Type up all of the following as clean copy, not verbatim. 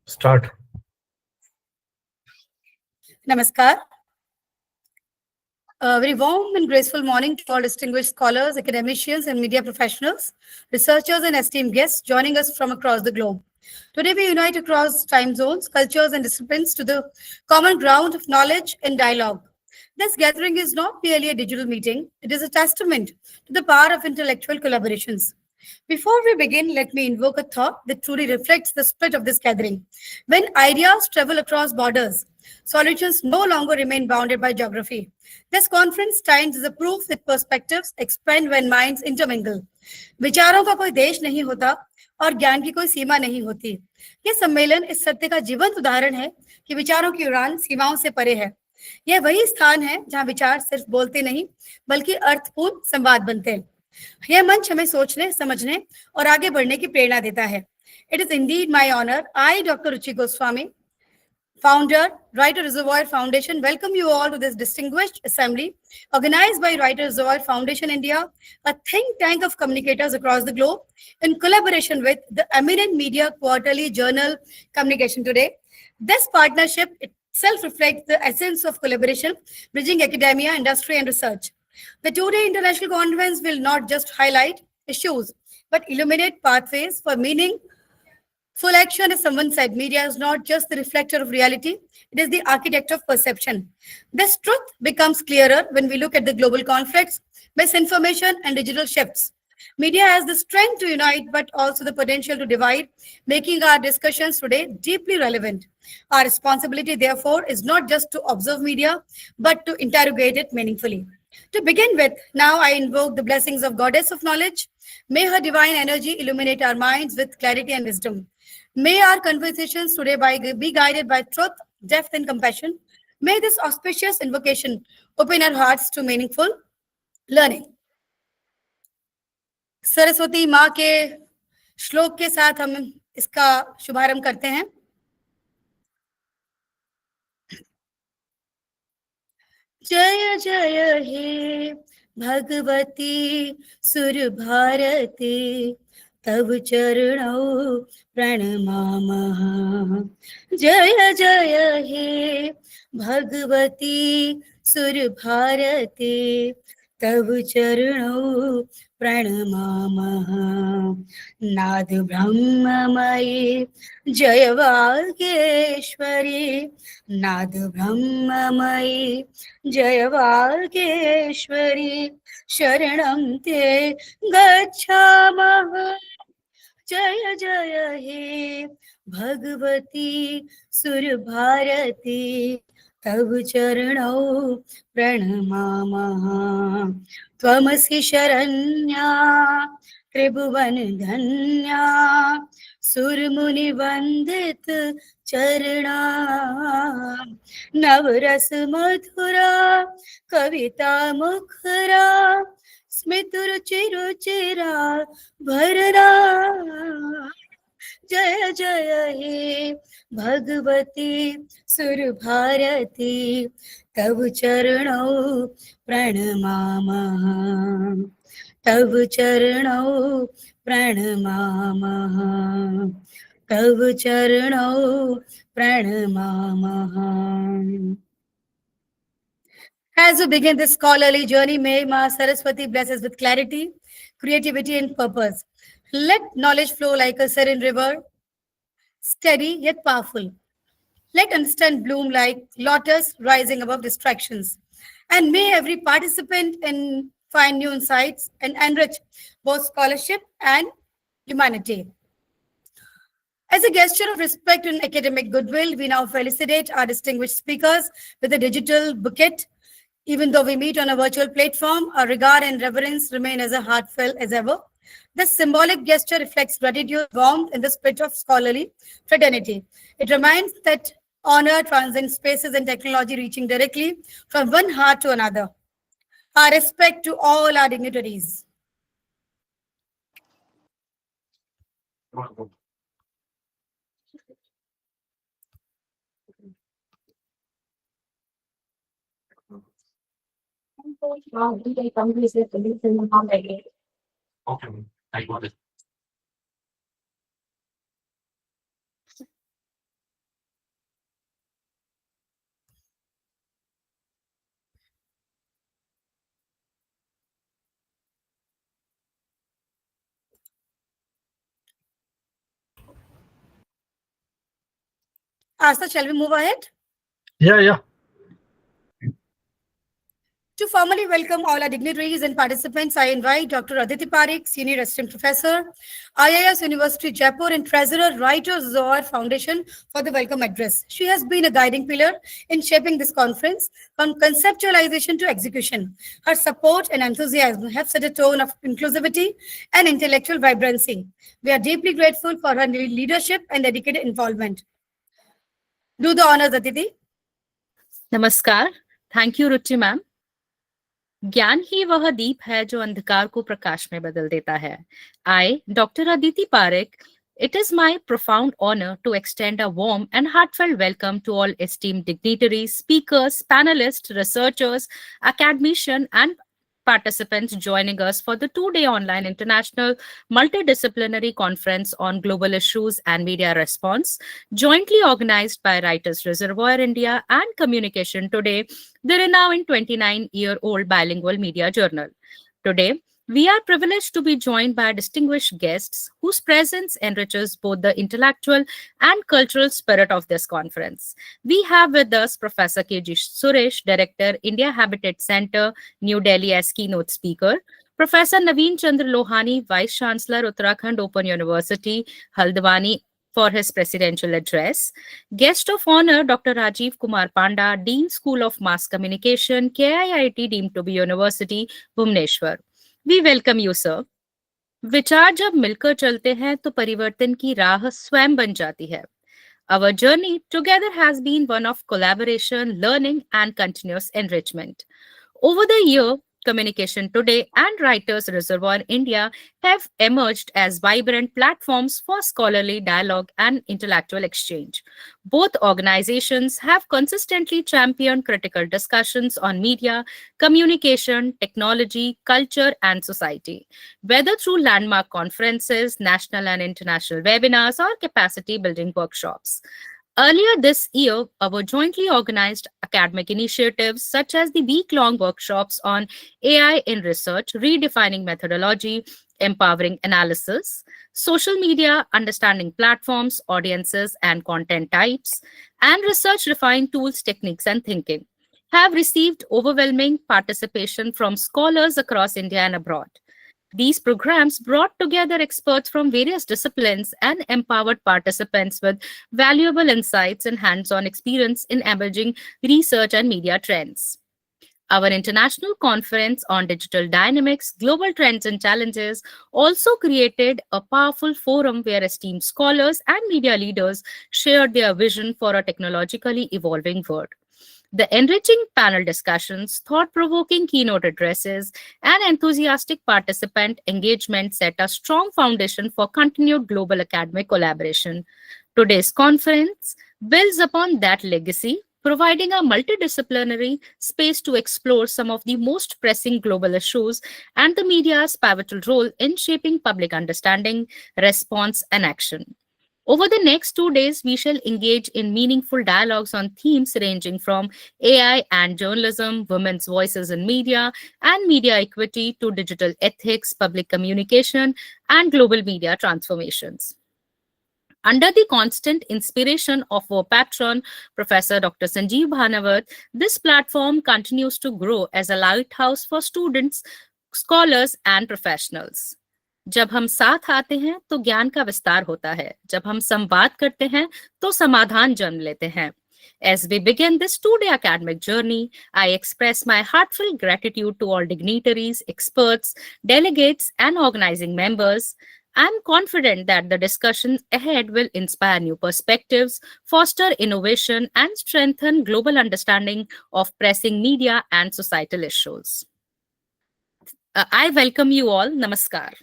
Start. Namaskar. A very warm and graceful morning to all distinguished scholars, academicians, and media professionals, researchers, and esteemed guests joining us from across the globe. Today, we unite across time zones, cultures, and disciplines to the common ground of knowledge and dialogue. This gathering is not merely a digital meeting, it is a testament to the power of intellectual collaborations. Before we begin, let me invoke a thought that truly reflects the spirit of this gathering. When ideas travel across borders, solutions no longer remain bounded by geography. This conference stands as a proof that perspectives expand when minds intermingle. विचारों का कोई देश नहीं होता और ज्ञान की कोई सीमा नहीं होती. ये सम्मेलन इस सत्य का जीवंत उदाहरण है कि विचारों की उड़ान सीमाओं से परे है. यह वही स्थान है जहां विचार सिर्फ बोलते नहीं बल्कि अर्थपूर्ण संवाद बनते हैं. यह मंच हमें सोचने, समझने और आगे बढ़ने की प्रेरणा देता है. It is indeed my honor. I, Dr. Ruchi Goswami, founder, Writer Reservoir Foundation, welcome you all to this distinguished assembly organized by Writer Reservoir Foundation India, a think tank of communicators across the globe, in collaboration with the eminent media quarterly journal Communication Today. This partnership itself reflects the essence of collaboration, bridging academia, industry, and research. The two-day international conference will not just highlight issues, but illuminate pathways for meaning. Full action, as someone said, media is not just the reflector of reality, it is the architect of perception. This truth becomes clearer when we look at the global conflicts, misinformation, and digital shifts. Media has the strength to unite, but also the potential to divide, making our discussions today deeply relevant. Our responsibility, therefore, is not just to observe media, but to interrogate it meaningfully. To begin with, now I invoke the blessings of Goddess of Knowledge. May her divine energy illuminate our minds with clarity and wisdom. May our conversations today be guided by truth, depth, and compassion. May this auspicious invocation open our hearts to meaningful learning. Saraswati माँ के श्लोक के साथ हम इसका शुभारंभ करते हैं. जय जय हे भगवती सुर भारती तव चरणौ प्रणमामः. जय जय हे भगवती सुर भारती तव चरणौ प्रणमामः. नाद ब्रह्ममयी जय वागेश्वरी, नाद ब्रह्ममयी जय वागेश्वरी, शरणं ते गच्छामः. जय जय हे भगवती सुर भारती तव चरणौ प्रणमामः. त्वमसि शरण्या त्रिभुवन धन्या, सुरमुनिवन्दित चरणा. नवरस मधुरा कविता मुखरा, स्मितरुचिरुचिरा भररा. जय जय हे भगवती सुर भारती तव चरणौ प्रणमामः. तव चरणौ प्रणमामः. तव चरणौ प्रणमामः. As we begin this scholarly journey, may Ma Saraswati bless us with clarity, creativity, and purpose. Let knowledge flow like a serene river, steady yet powerful. Let understand bloom like lotus rising above distractions. And may every participant find new insights and enrich both scholarship and humanity. As a gesture of respect and academic goodwill, we now felicitate our distinguished speakers with a digital bouquet. Even though we meet on a virtual platform, our regard and reverence remain as heartfelt as ever. This symbolic gesture reflects gratitude, warmth, and the spirit of scholarly fraternity. It reminds that honor transcends spaces and technology, reaching directly from one heart to another. Our respect to all our dignitaries. Okay, I got it. Asta, shall we move ahead? Yeah. To formally welcome all our dignitaries and participants, I invite Dr. Aditi Pareek, Senior Assistant Professor, IIS University Jaipur, and Treasurer, Writers Zohar Foundation, for the welcome address. She has been a guiding pillar in shaping this conference from conceptualization to execution. Her support and enthusiasm have set a tone of inclusivity and intellectual vibrancy. We are deeply grateful for her leadership and dedicated involvement. Do the honors, Aditi. नमस्कार. Thank you Ruchi ma'am. ज्ञान ही वह दीप है जो अंधकार को प्रकाश में बदल देता है. आई, Dr. Aditi Pareek, it is my profound honor to extend a warm and heartfelt welcome to all esteemed dignitaries, speakers, panelists, researchers, academicians, and participants joining us for the two-day online international multidisciplinary conference on global issues and media response, jointly organized by Writers Reservoir India and Communication Today, the renowned 29-year-old bilingual media journal. Today, we are privileged to be joined by distinguished guests whose presence enriches both the intellectual and cultural spirit of this conference. We have with us Professor K.G. Suresh, Director, India Habitat Center, New Delhi, as keynote speaker. Professor Naveen Chandra Lohani, Vice Chancellor, Uttarakhand Open University, Haldwani, for his presidential address. Guest of honor, Dr. Rajiv Kumar Panda, Dean School of Mass Communication, KIIT deemed to be University, Bhubaneswar. We welcome you, sir. विचार जब मिलकर चलते हैं तो परिवर्तन की राह स्वयं बन जाती है. Our journey together has been one of collaboration, learning, and continuous enrichment. Over the year, Communication Today and Writers Reservoir India have emerged as vibrant platforms for scholarly dialogue and intellectual exchange. Both organizations have consistently championed critical discussions on media, communication, technology, culture, and society, whether through landmark conferences, national and international webinars, or capacity building workshops. Earlier this year, our jointly organized academic initiatives, such as the week-long workshops on AI in research, redefining methodology, empowering analysis, social media, understanding platforms, audiences, and content types, and research-refined tools, techniques, and thinking, have received overwhelming participation from scholars across India and abroad. These programs brought together experts from various disciplines and empowered participants with valuable insights and hands-on experience in emerging research and media trends. Our international conference on digital dynamics, global trends and challenges also created a powerful forum where esteemed scholars and media leaders shared their vision for a technologically evolving world. The enriching panel discussions, thought-provoking keynote addresses, and enthusiastic participant engagement set a strong foundation for continued global academic collaboration. Today's conference builds upon that legacy, providing a multidisciplinary space to explore some of the most pressing global issues and the media's pivotal role in shaping public understanding, response, and action. Over the next 2 days, we shall engage in meaningful dialogues on themes ranging from AI and journalism, women's voices in media, and media equity to digital ethics, public communication, and global media transformations. Under the constant inspiration of our patron, Professor Dr. Sanjeev Bhanavat, this platform continues to grow as a lighthouse for students, scholars, and professionals. जब हम साथ आते हैं तो ज्ञान का विस्तार होता है. जब हम संवाद करते हैं तो समाधान जन्म लेते हैं. As we begin this two-day academic journey, I express my heartfelt gratitude to all dignitaries, experts, delegates, and organizing members. I'm confident that the discussions ahead will inspire new perspectives, foster innovation, and strengthen global understanding of pressing media and societal issues. I welcome you all. Namaskar.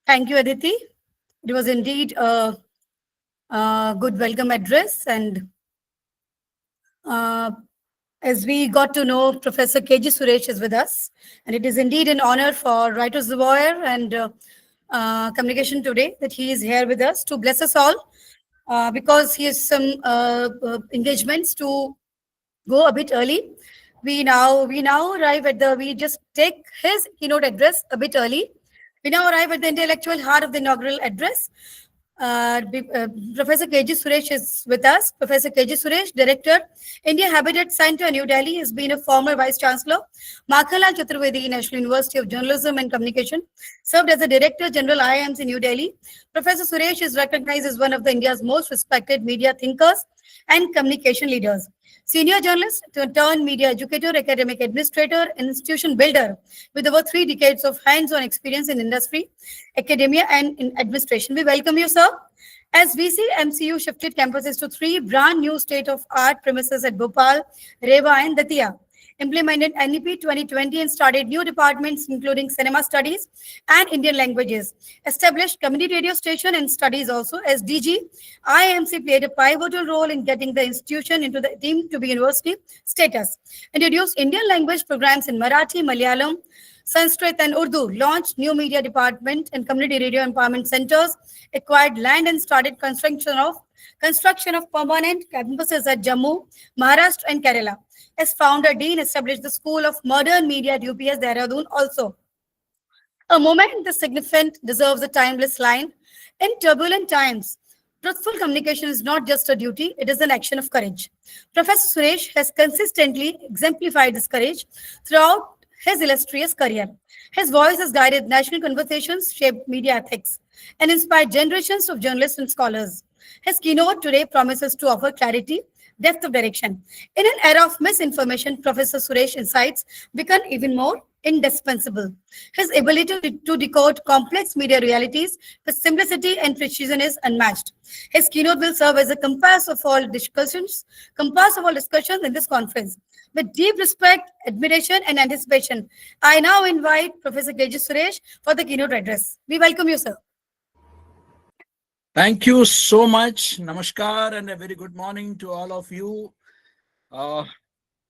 Thank you, Aditi. It was indeed a good welcome address. And as we got to know, Professor K.G. Suresh is with us. And it is indeed an honor for Writers Reservoir and Communication Today that he is here with us to bless us all because he has some engagements to go a bit early. We now arrive at we just take his keynote address a bit early. We now arrive at the intellectual heart of the inaugural address. Professor KG Suresh is with us. Professor KG Suresh, Director, India Habitat Center, New Delhi, has been a former Vice Chancellor, Makhanlal Chaturvedi, National University of Journalism and Communication, served as the Director General IIMs in New Delhi. Professor Suresh is recognized as one of the India's most respected media thinkers and communication leaders. Senior journalist, turned media educator, academic administrator, and institution builder with over 3 decades of hands-on experience in industry, academia, and in administration. We welcome you, sir. As VC MCU shifted campuses to 3 brand new state-of-art premises at Bhopal, Rewa, and Datia, implemented NEP 2020 and started new departments including cinema studies and Indian languages, established community radio station and studies also. As DG, IMC played a pivotal role in getting the institution into the deemed to be university status, introduced Indian language programs in Marathi, Malayalam, Sanskrit, and Urdu, launched new media department and community radio empowerment centers, acquired land and started construction of permanent campuses at Jammu, Maharashtra, and Kerala. As founder, Dean established the School of Modern Media at UPS Dehradun also. A moment this significant deserves a timeless line. In turbulent times, truthful communication is not just a duty, it is an action of courage. Professor Suresh has consistently exemplified this courage throughout his illustrious career. His voice has guided national conversations, shaped media ethics, and inspired generations of journalists and scholars. His keynote today promises to offer clarity, depth of direction. In an era of misinformation, Professor Suresh insights become even more indispensable. His ability to decode complex media realities with simplicity and precision is unmatched. His keynote will serve as a compass of all discussions in this conference. With deep respect, admiration, and anticipation, I now invite Professor KG Suresh for the keynote address. We welcome you, sir. Thank you so much. Namaskar and a very good morning to all of you.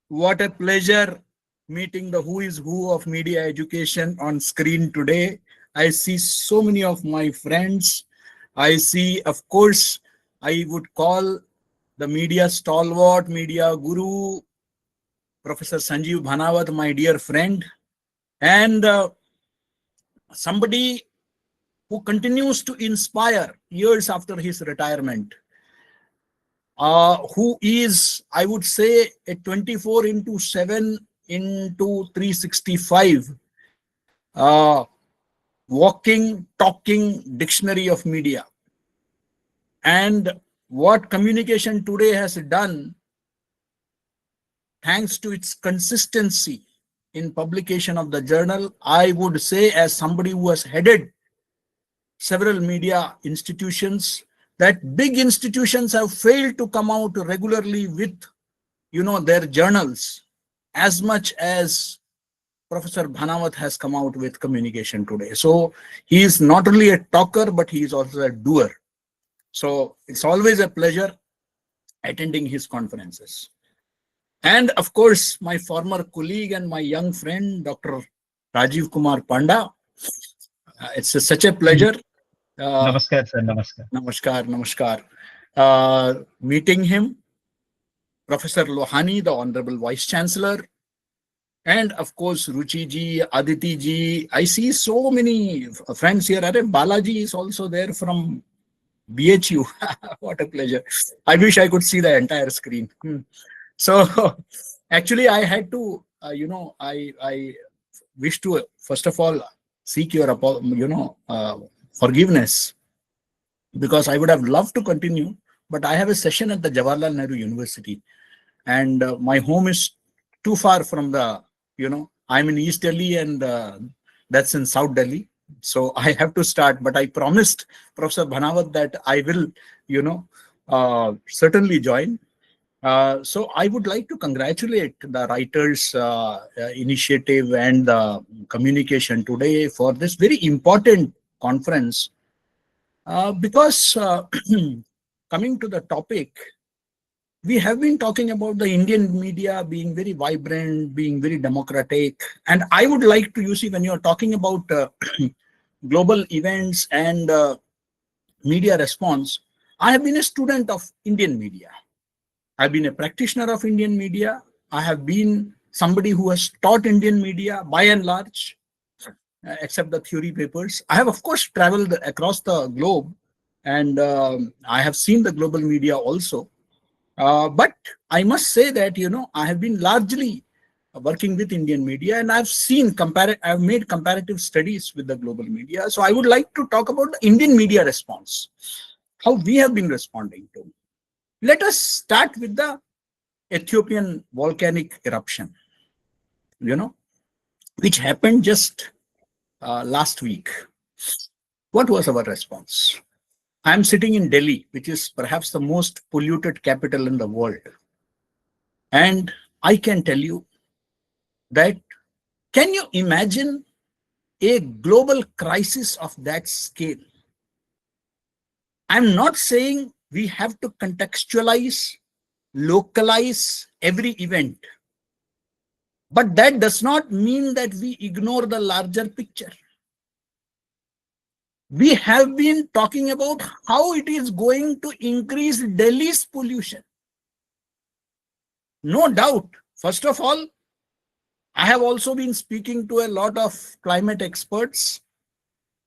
What a pleasure meeting the who is who of media education on screen today. I see so many of my friends. I see, of course, I would call the media stalwart, media guru, Professor Sanjeev Bhanawat, my dear friend, and somebody who continues to inspire years after his retirement, who is, I would say, a 24 into 7 into 365 walking, talking dictionary of media. And what communication today has done, thanks to its consistency in publication of the journal, I would say, as somebody who has headed several media institutions, that big institutions have failed to come out regularly with, their journals as much as Professor Bhanawat has come out with communication today. So he is not only a talker, but he is also a doer. So it's always a pleasure attending his conferences. And of course, my former colleague and my young friend, Dr. Rajiv Kumar Panda. It's such a pleasure. Namaskar, sir. Namaskar. Namaskar. Meeting him, Professor Lohani, the Honorable Vice Chancellor, and of course, Ruchi ji, Aditi ji. I see so many friends here. Balaji is also there from BHU. What a pleasure. I wish I could see the entire screen. So actually, I had to, I wish to, first of all, seek your, forgiveness, because I would have loved to continue, but I have a session at the Jawaharlal Nehru University, and my home is too far from the, I'm in East Delhi and that's in South Delhi. So I have to start, but I promised Professor Bhanawat that I will, certainly join. So I would like to congratulate the writers' initiative and the communication today for this very important conference, because coming to the topic, we have been talking about the Indian media being very vibrant, being very democratic, and I would like to, when you're talking about global events and media response, I have been a student of Indian media. I've been a practitioner of Indian media. I have been somebody who has taught Indian media by and large, except the theory papers. I have, of course, traveled across the globe and I have seen the global media also. But I must say that, I have been largely working with Indian media, and I've made comparative studies with the global media. So I would like to talk about the Indian media response, how we have been responding to. Let us start with the Ethiopian volcanic eruption, which happened just last week. What was our response? I'm sitting in Delhi, which is perhaps the most polluted capital in the world. And I can tell you that, can you imagine a global crisis of that scale? I'm not saying we have to contextualize, localize every event, but that does not mean that we ignore the larger picture. We have been talking about how it is going to increase Delhi's pollution. No doubt. First of all, I have also been speaking to a lot of climate experts.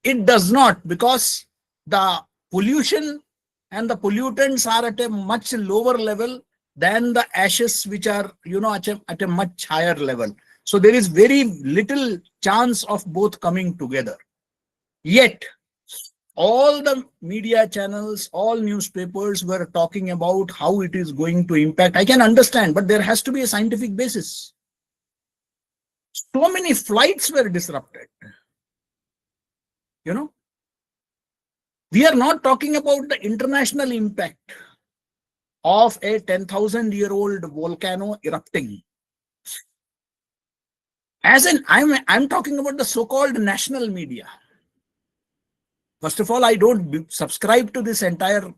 It does not, because the pollution and the pollutants are at a much lower level than the ashes, which are, at a much higher level. So there is very little chance of both coming together. Yet, all the media channels, all newspapers were talking about how it is going to impact. I can understand, but there has to be a scientific basis. So many flights were disrupted. We are not talking about the international impact of a 10,000-year-old volcano erupting. I'm talking about the so-called national media. First of all, I don't subscribe to this entire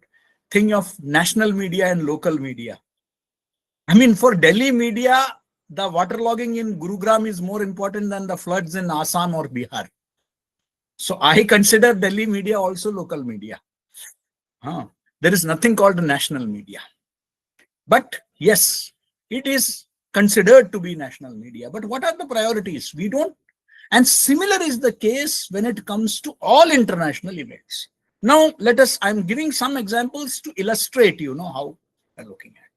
thing of national media and local media. I mean, for Delhi media, the waterlogging in Gurugram is more important than the floods in Assam or Bihar. So I consider Delhi media also local media. There is nothing called national media. But yes, it is considered to be national media. But what are the priorities? We don't. And similar is the case when it comes to all international events. Now, I'm giving some examples to illustrate, how we're looking at.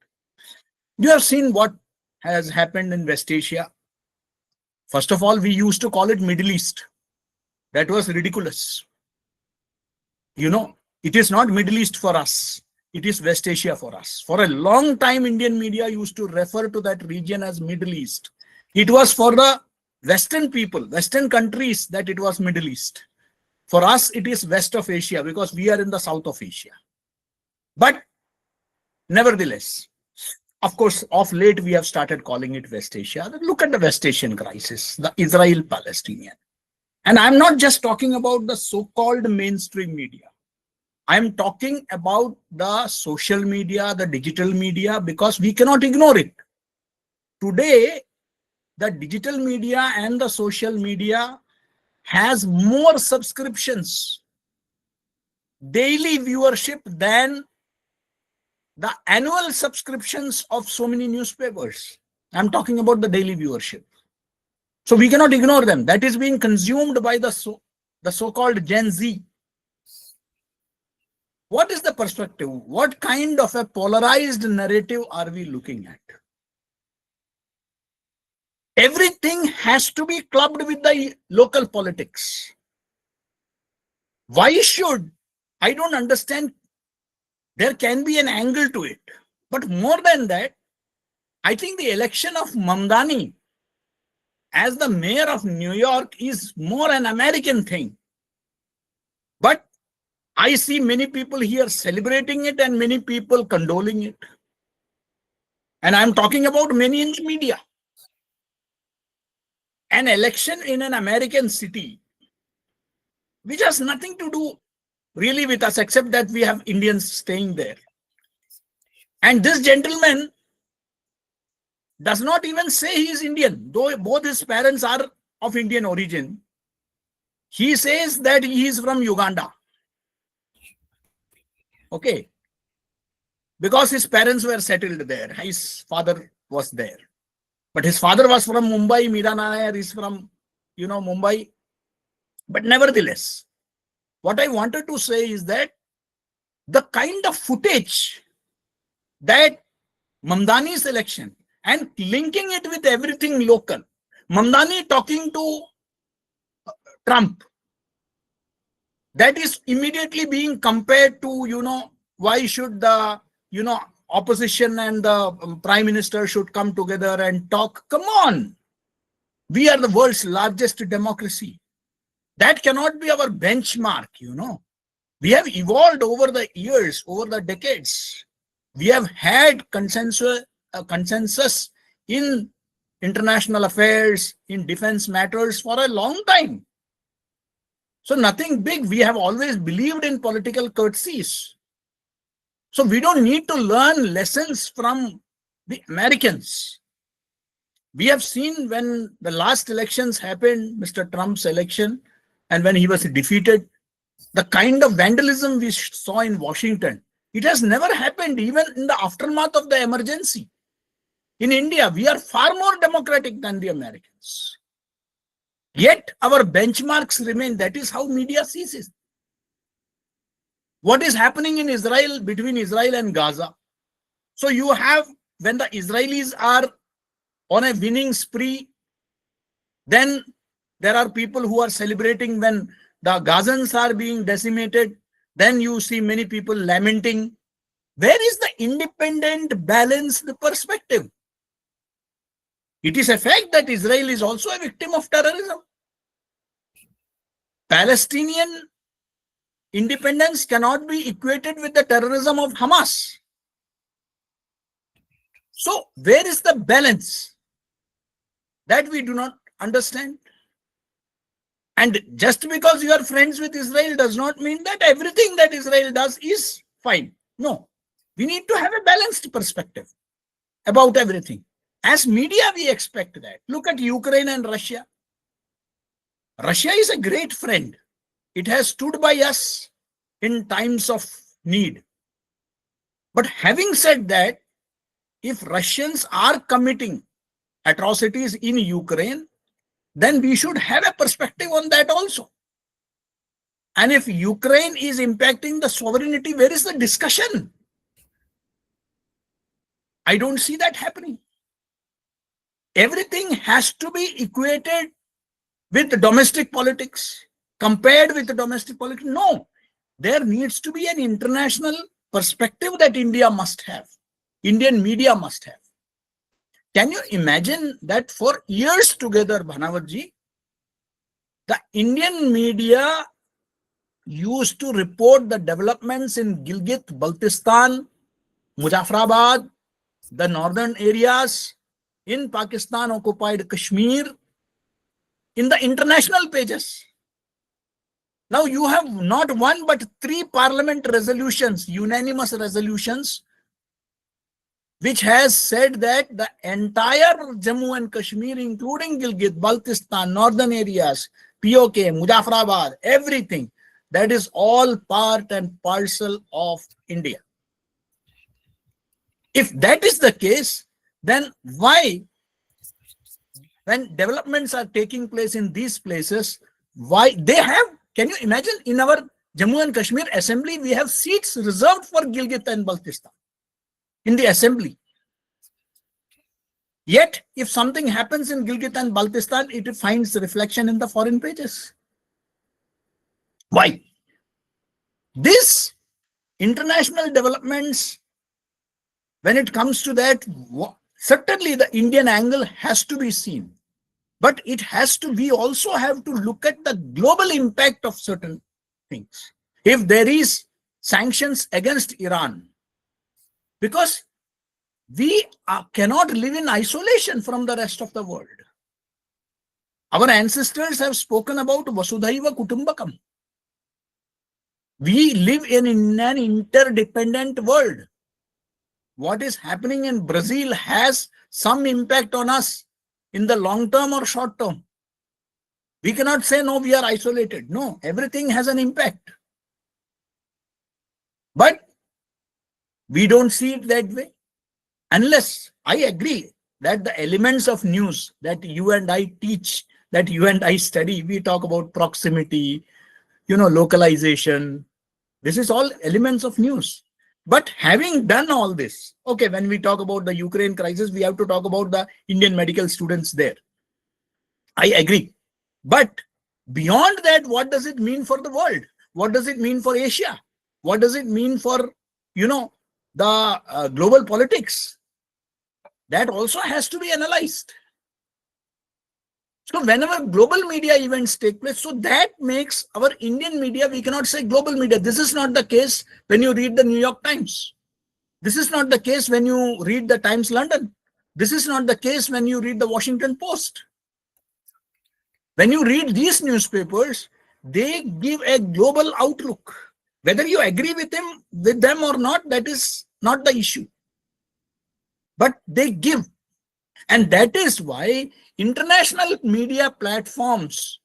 You have seen what has happened in West Asia. First of all, we used to call it Middle East. That was ridiculous. It is not Middle East for us. It is West Asia for us. For a long time, Indian media used to refer to that region as Middle East. It was for the Western people, Western countries, that it was Middle East. For us, it is West of Asia because we are in the South of Asia. But nevertheless, of course, of late, we have started calling it West Asia. Look at the West Asian crisis, the Israel-Palestinian. And I'm not just talking about the so-called mainstream media. I'm talking about the social media, the digital media, because we cannot ignore it. Today, the digital media and the social media has more subscriptions, daily viewership, than the annual subscriptions of so many newspapers. I'm talking about the daily viewership. So we cannot ignore them. That is being consumed by the so-called Gen Z. What is the perspective? What kind of a polarized narrative are we looking at? Everything has to be clubbed with the local politics. Why should? I don't understand. There can be an angle to it. But more than that, I think the election of Mamdani as the mayor of New York is more an American thing. But I see many people here celebrating it and many people condoling it. And I'm talking about many in the media. An election in an American city, which has nothing to do really with us, except that we have Indians staying there. And this gentleman does not even say he is Indian, though both his parents are of Indian origin. He says that he is from Uganda. Okay. Because his parents were settled there. His father was there. But his father was from Mumbai. Meera Nair is from, Mumbai. But nevertheless, what I wanted to say is that the kind of footage that Mamdani's election and linking it with everything local. Mamdani talking to Trump, that is immediately being compared to, why should the, opposition and the prime minister should come together and talk. Come on. We are the world's largest democracy. That cannot be our benchmark. We have evolved over the years, over the decades. We have had consensus in international affairs, in defense matters for a long time. So nothing big. We have always believed in political courtesies. So we don't need to learn lessons from the Americans. We have seen when the last elections happened, Mr. Trump's election, and when he was defeated, the kind of vandalism we saw in Washington, it has never happened even in the aftermath of the emergency. In India, we are far more democratic than the Americans. Yet our benchmarks remain. That is how media sees it. What is happening in Israel, between Israel and Gaza? So you have, when the Israelis are on a winning spree, then there are people who are celebrating. When the Gazans are being decimated, then you see many people lamenting. Where is the independent, balanced perspective? It is a fact that Israel is also a victim of terrorism. Palestinian independence cannot be equated with the terrorism of Hamas. So where is the balance? That we do not understand. And just because you are friends with Israel does not mean that everything that Israel does is fine. No, we need to have a balanced perspective about everything. As media, we expect that. Look at Ukraine and Russia. Russia is a great friend. It has stood by us in times of need. But having said that, if Russians are committing atrocities in Ukraine, then we should have a perspective on that also. And if Ukraine is impacting the sovereignty, where is the discussion? I don't see that happening. Everything has to be equated with domestic politics, compared with domestic politics. No, there needs to be an international perspective that India must have, Indian media must have. Can you imagine that for years together, Bhanavatji, the Indian media used to report the developments in Gilgit, Baltistan, Muzaffarabad, the northern areas, in Pakistan occupied Kashmir, in the international pages. Now you have not one but 3 parliament resolutions, unanimous resolutions, which has said that the entire Jammu and Kashmir, including Gilgit, Baltistan, northern areas, POK, Muzaffarabad, everything, that is all part and parcel of India. If that is the case, then why, when developments are taking place in these places, why they have, can you imagine, in our Jammu and Kashmir assembly, we have seats reserved for Gilgit and Baltistan in the assembly. Yet, if something happens in Gilgit and Baltistan, it finds reflection in the foreign pages. Why? These international developments, when it comes to that, certainly the Indian angle has to be seen. But it has to, we also have to look at the global impact of certain things. If there is sanctions against Iran, because we cannot live in isolation from the rest of the world. Our ancestors have spoken about Vasudhaiva Kutumbakam. We live in an interdependent world. What is happening in Brazil has some impact on us in the long term or short term. We cannot say, no, we are isolated. No, everything has an impact. But we don't see it that way. Unless I agree that the elements of news that you and I teach, that you and I study, we talk about proximity, localization, This is all elements of news. But having done all this, okay, when we talk about the Ukraine crisis, we have to talk about the Indian medical students there. I agree. But beyond that, what does it mean for the world? What does it mean for Asia? What does it mean for, the global politics? That also has to be analyzed. So whenever global media events take place, so that makes our Indian media, we cannot say global media. This is not the case when you read the New York Times. This is not the case when you read the Times London. This is not the case when you read the Washington Post. When you read these newspapers, they give a global outlook. Whether you agree with them or not, that is not the issue. But they give. And that is why international media platforms,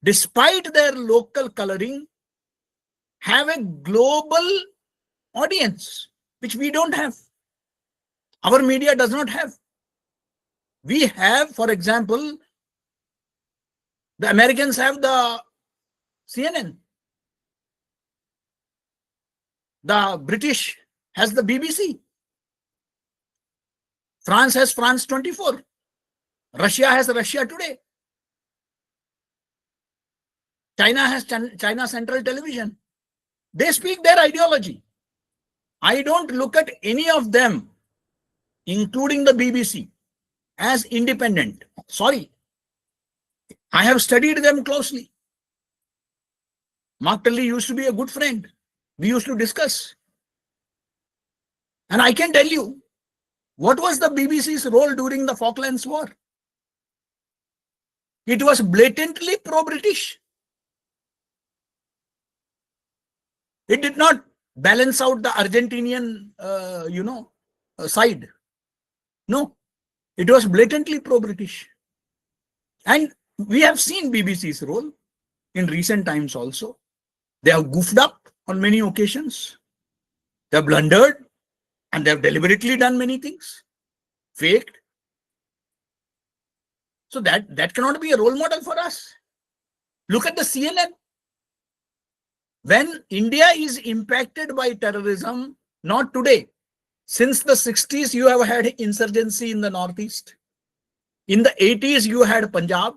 despite their local coloring, have a global audience, which we don't have. Our media does not have. We have, for example, the Americans have the CNN. The British has the BBC. France has France 24. Russia has Russia Today. China has China Central Television. They speak their ideology. I don't look at any of them, including the BBC, as independent. Sorry. I have studied them closely. Mark Tully used to be a good friend. We used to discuss. And I can tell you, what was the BBC's role during the Falklands War? It was blatantly pro-British. It did not balance out the Argentinian, side. No, it was blatantly pro-British. And we have seen BBC's role in recent times also. They have goofed up on many occasions. They have blundered and they have deliberately done many things, faked. So that cannot be a role model for us. Look at the CNN. When India is impacted by terrorism, not today, since the 60s, you have had insurgency in the Northeast. In the 80s, you had Punjab.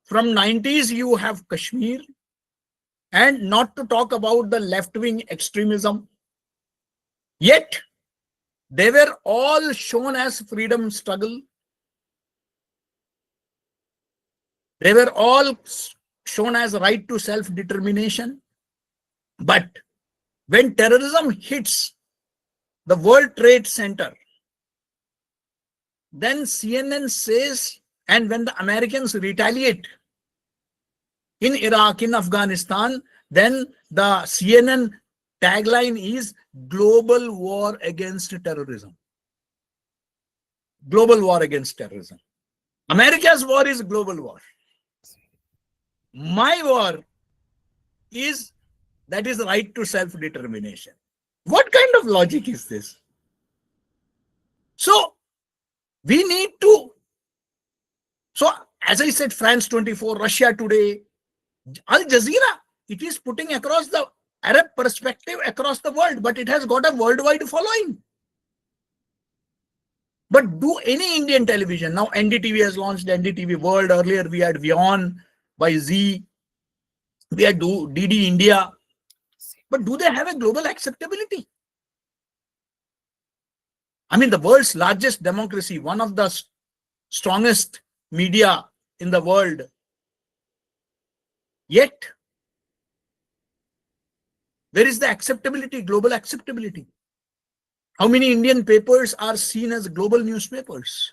From 90s, you have Kashmir. And not to talk about the left-wing extremism. Yet, they were all shown as freedom struggle. They were all shown as right to self-determination. But when terrorism hits the World Trade Center, then CNN says, and when the Americans retaliate in Iraq, in Afghanistan, then the CNN tagline is global war against terrorism. Global war against terrorism. America's war is global war. My war is right to self-determination. What kind of logic is this? So, we need to, as I said, France 24, Russia Today, Al Jazeera, it is putting across the Arab perspective across the world, but it has got a worldwide following. But do any Indian television, now NDTV has launched NDTV World, earlier we had WION by Z, we had DD India, but do they have a global acceptability? I mean, the world's largest democracy, one of the strongest media in the world. Yet, where is the acceptability, global acceptability? How many Indian papers are seen as global newspapers?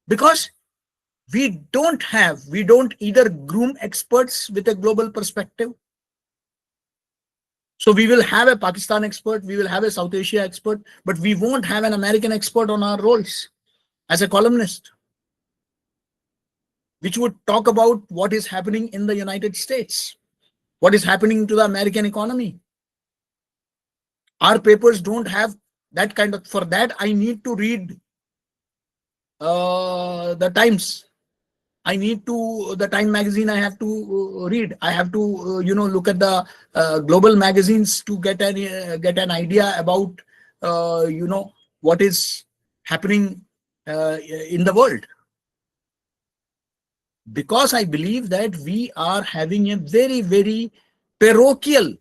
Because we don't either groom experts with a global perspective. So we will have a Pakistan expert, we will have a South Asia expert, but we won't have an American expert on our rolls as a columnist, which would talk about what is happening in the United States, what is happening to the American economy. Our papers don't have that kind of, for that I need to read the Times. I need to, the Time magazine I have to read. I have to, look at the global magazines to get an idea about, what is happening in the world. Because I believe that we are having a very, very parochial,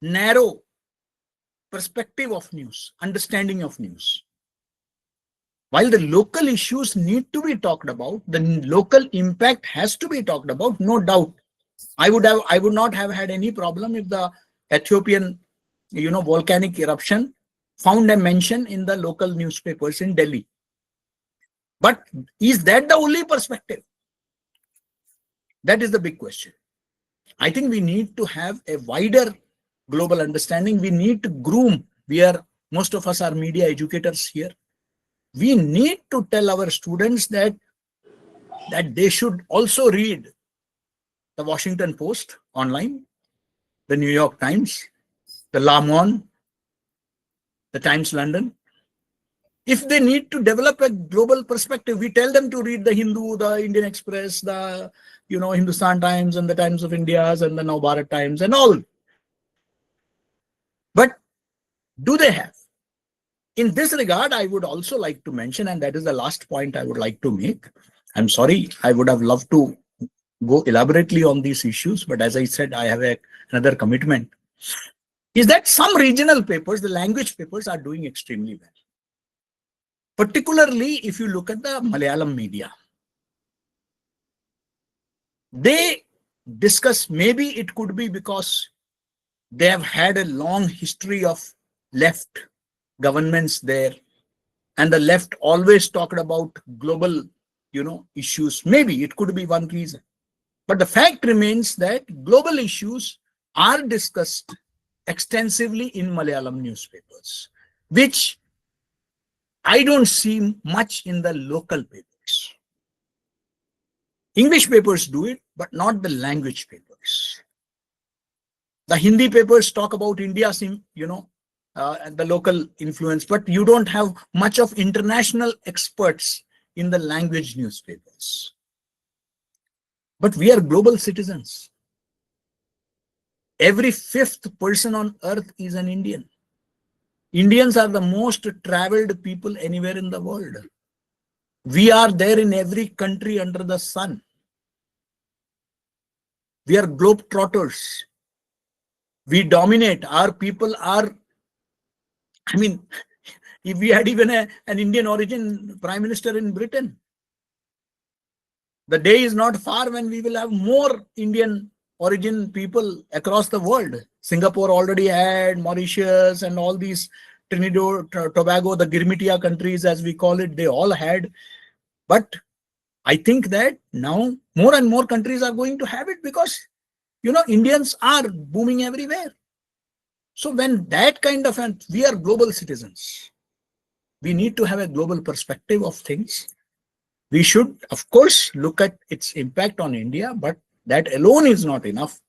narrow perspective of news, understanding of news. While the local issues need to be talked about, the local impact has to be talked about, no doubt. I would not have had any problem if the Ethiopian, volcanic eruption found a mention in the local newspapers in Delhi. But is that the only perspective? That is the big question. I think we need to have a wider global understanding. We need to groom. Most of us are media educators here. We need to tell our students that they should also read the Washington Post online, the New York Times, the Le Monde, the Times London. If they need to develop a global perspective, we tell them to read the Hindu, the Indian Express, the Hindustan Times and the Times of India and the Now Bharat Times and all. But do they have? In this regard, I would also like to mention, and that is the last point I would like to make. I'm sorry, I would have loved to go elaborately on these issues, but as I said, I have another commitment. Is that some regional papers, the language papers, are doing extremely well. Particularly if you look at the Malayalam media. They discuss, maybe it could be because they have had a long history of left governments there, and the left always talked about global, issues. Maybe it could be one reason. But the fact remains that global issues are discussed extensively in Malayalam newspapers, which I don't see much in the local papers. English papers do it, but not the language papers. The Hindi papers talk about India's, and the local influence, but you don't have much of international experts in the language newspapers. But we are global citizens. Every fifth person on earth is an Indian. Indians are the most traveled people anywhere in the world. We are there in every country under the sun. We are globetrotters. We dominate. Our people are, if we had even an Indian origin prime minister in Britain, the day is not far when we will have more Indian origin people across the world. Singapore already had, Mauritius and all these, Trinidad, Tobago, the Girmitia countries as we call it, they all had. But I think that now more and more countries are going to have it because, Indians are booming everywhere. So when that kind of, we are global citizens, we need to have a global perspective of things. We should, of course, look at its impact on India, but that alone is not enough.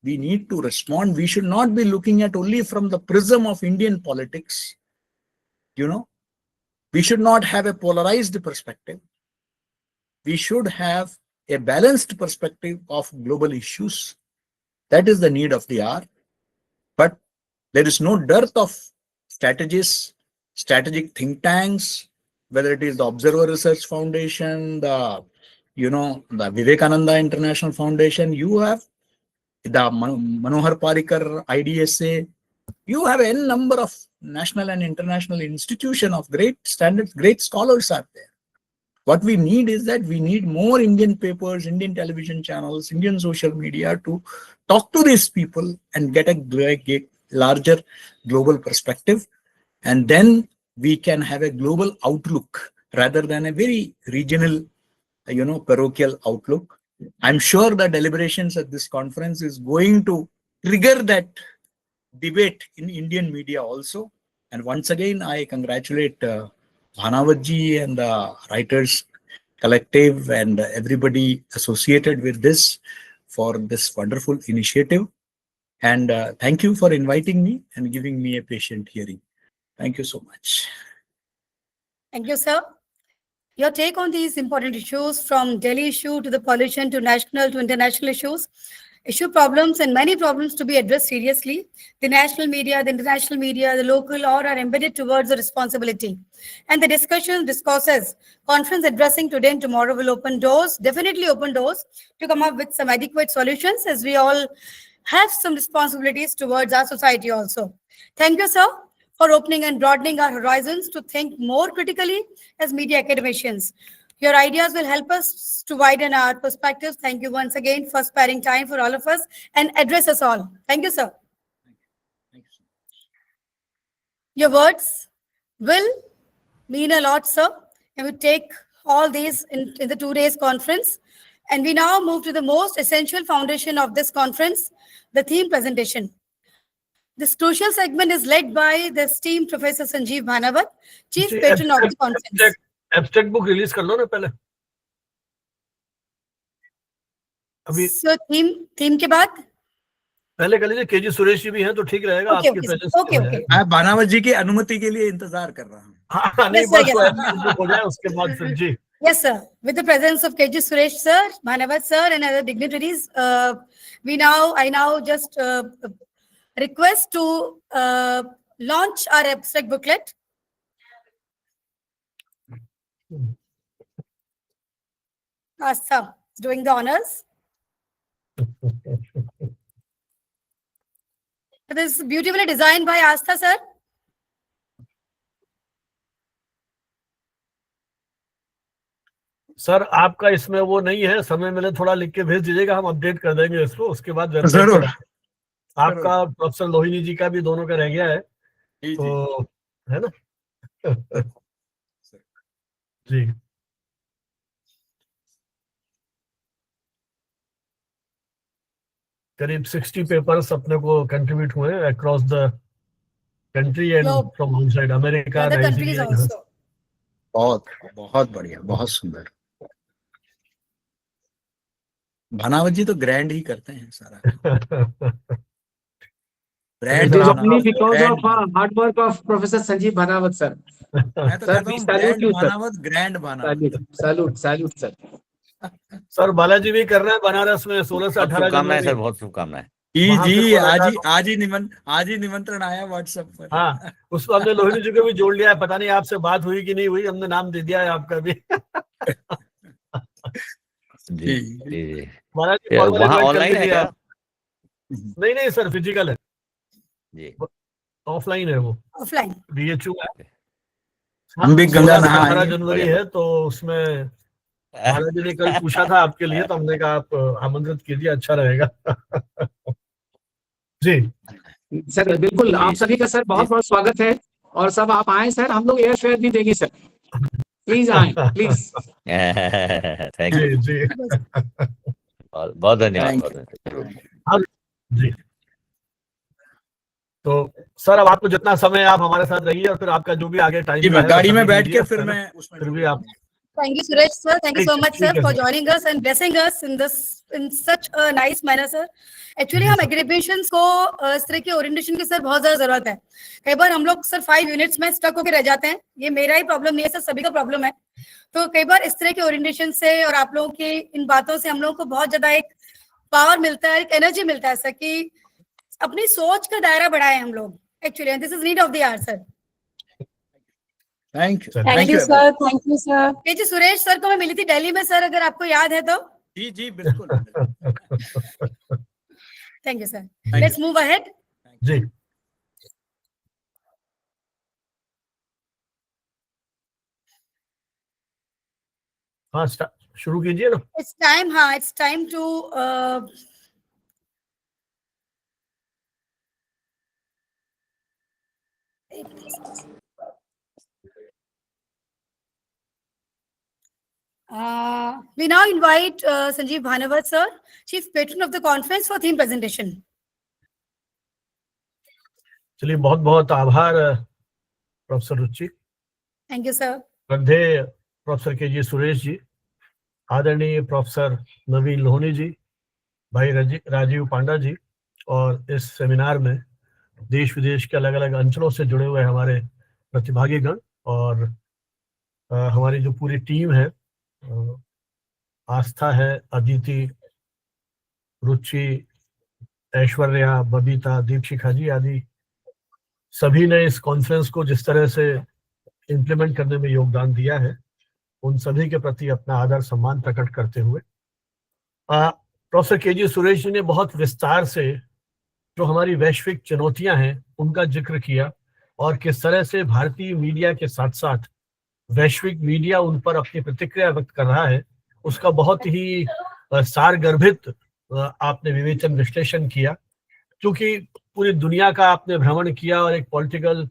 We need to respond. We should not be looking at only from the prism of Indian politics. We should not have a polarized perspective. We should have a balanced perspective of global issues. That is the need of the hour. But there is no dearth of strategists, strategic think tanks, whether it is the Observer Research Foundation, the Vivekananda International Foundation, you have the Manohar Parikar IDSA, you have a number of national and international institutions of great standards, great scholars are there. What we need is that we need more Indian papers, Indian television channels, Indian social media to talk to these people and get a larger global perspective. And then we can have a global outlook rather than a very regional, parochial outlook. I'm sure the deliberations at this conference is going to trigger that debate in Indian media also. And once again, I congratulate Bhanawatji and the Writers Collective and everybody associated with this for this wonderful initiative. And thank you for inviting me and giving me a patient hearing. Thank you so much. Thank you, sir. Your take on these important issues, from Delhi issue to the pollution to national to international issues, issue problems and many problems to be addressed seriously. The national media, the international media, the local all are embedded towards the responsibility. And the discourses, conference addressing today and tomorrow will open doors, definitely open doors to come up with some adequate solutions, as we all have some responsibilities towards our society also. Thank you, sir, for opening and broadening our horizons to think more critically as media academicians. Your ideas will help us to widen our perspectives. Thank you once again for sparing time for all of us and address us all. Thank you, sir. Thank you. Your words will mean a lot, sir. And we take all these in the 2 days conference. And we now move to the most essential foundation of this conference, the theme presentation. This crucial segment is led by the esteemed Professor Sanjeev Bhanawat, Chief Patron of the conference. Abstract book release कर लो ना पहले अभी So theme के बाद पहले कर लीजिए KG Suresh ji भी हैं तो ठीक रहेगा Okay, आपकी okay, प्रेजेंस okay, okay. मैं बानावत जी की अनुमति के लिए इंतजार कर रहा हूँ। हाँ नहीं Yes, sir, बस yes, वो sir. एब्स्ट्रैक्ट बुक हो जाए उसके बाद फिर जी Yes, sir. With the presence of KG Suresh sir, Bhanawat sir, and other dignitaries, I now just request to launch our abstract booklet. Astha is doing the honors. It is beautifully designed by Astha sir. Sir आपका इसमें वो नहीं है समय मिले थोड़ा लिख के भेज दीजिएगा हम अपडेट कर देंगे इसको उसके बाद वेबसाइट जरूर। पर आपका प्रोफेसर लोहिनी जी का भी दोनों का रह गया है जी, तो है ना जी। जी करीब 60 पेपर्स अपने को कंट्रीब्यूट हुए across the country and from outside America Other countries also. बहुत बहुत बढ़िया, बहुत सुंदर। भानावत जी तो ग्रैंड ही करते हैं सारा। It is only because of hard work of Professor Sanjeev Bhanawat, sir. मैं तो Sir, कहता we हूँ salute brand you, sir. Bhanawat, grand Bhanawat. Salute, sir. Sir Balaji भी कर रहे हैं बनारस में 16 से 18 शुभकामनाएं जनवरी सर, बहुत शुभकामनाएं। जी वहाँ जी, पे मुलाकात आज ही निमंत्रण आया व्हाट्सएप पर। हाँ उसको हमने लोहिनी जी को भी जोड़ लिया है पता नहीं आपसे बात हुई कि नहीं हुई हमने नाम दे दिया है आपका भी जी जी बालाजी वहाँ ऑनलाइन है क्या? नहीं सर फिजिकल है जी ऑफलाइन है वो Offline. बीएचयू हम भी गंगा नहा 18 आएंगे। जनवरी है तो उसमें बालाजी ने कल पूछा था आपके लिए तो हमने कहा आप आमंत्रित कीजिए अच्छा रहेगा जी सर बिल्कुल आप सभी का सर बहुत बहुत स्वागत है और सब आप आए सर हम लोग एयर फेयर भी देंगे सर प्लीज आए प्लीज थैंक जी यू जी बहुत धन्यवाद जी तो सर अब आपको जितना समय आप हमारे साथ रहिए और फिर आपका जो भी आगे जी, टाइम मैं गाड़ी में बैठ के फिर मैं उसमें फिर भी आप Thank you, Suresh sir. Thank you so much, sir, ठीक है, for sir. joining us and blessing us in such a nice manner, sir. Actually, हम academicians को इस तरह के ओरिएंटेशन की सर बहुत ज्यादा जरूरत है। कई बार हम लोग सर 5 यूनिट्स में स्टक होकर रह जाते हैं। ये मेरा ही प्रॉब्लम नहीं है सर, सभी का प्रॉब्लम है। तो कई बार इस तरह के ओरिएंटेशन से और आप लोगों की इन बातों से हम लोगों को बहुत ज्यादा एक पावर मिलता है, एक एनर्जी मिलता है सर, कि अपनी सोच का दायरा बढ़ाए हम लोग। Actually this is need of the hour sir. Thank you, Thank you, sir. Thank you, sir. जी सुरेश सर को मैं मिली थी दिल्ली में सर, अगर आपको याद है तो। जी जी बिल्कुल। Thank you sir. you. Let's move ahead. जी हाँ शुरू कीजिए ना It's time to we now invite Sanjeev Bhanawat sir, Chief Patron of the conference, for theme presentation. चलिए बहुत बहुत आभार professor Ruchi Thank you, sir. श्रद्धेय प्रोफेसर के जी सुरेश जी, आदरणीय प्रोफेसर नवीन लोहनी जी, भाई राजीव पांडा जी और इस सेमिनार में देश विदेश के अलग अलग अंचलों से जुड़े हुए हमारे प्रतिभागीगण और हमारी जो पूरी टीम है, आस्था है, अदिति, रुचि, ऐश्वर्या, बबीता, दीपशिखा जी आदि सभी ने इस कॉन्फ्रेंस को जिस तरह से इम्प्लीमेंट करने में योगदान दिया है, उन सभी के प्रति अपना आदर सम्मान प्रकट करते हुए प्रोफेसर केजी सुरेश जी ने बहुत विस्तार से जो हमारी वैश्विक चुनौतियां हैं उनका जिक्र किया और किस तरह से भारतीय मीडिया के साथ साथ वैश्विक मीडिया उन पर अपनी प्रतिक्रिया व्यक्त कर रहा है, उसका बहुत ही सारगर्भित आपने विवेचन विश्लेषण किया। क्योंकि पूरी दुनिया का आपने भ्रमण किया और एक पॉलिटिकल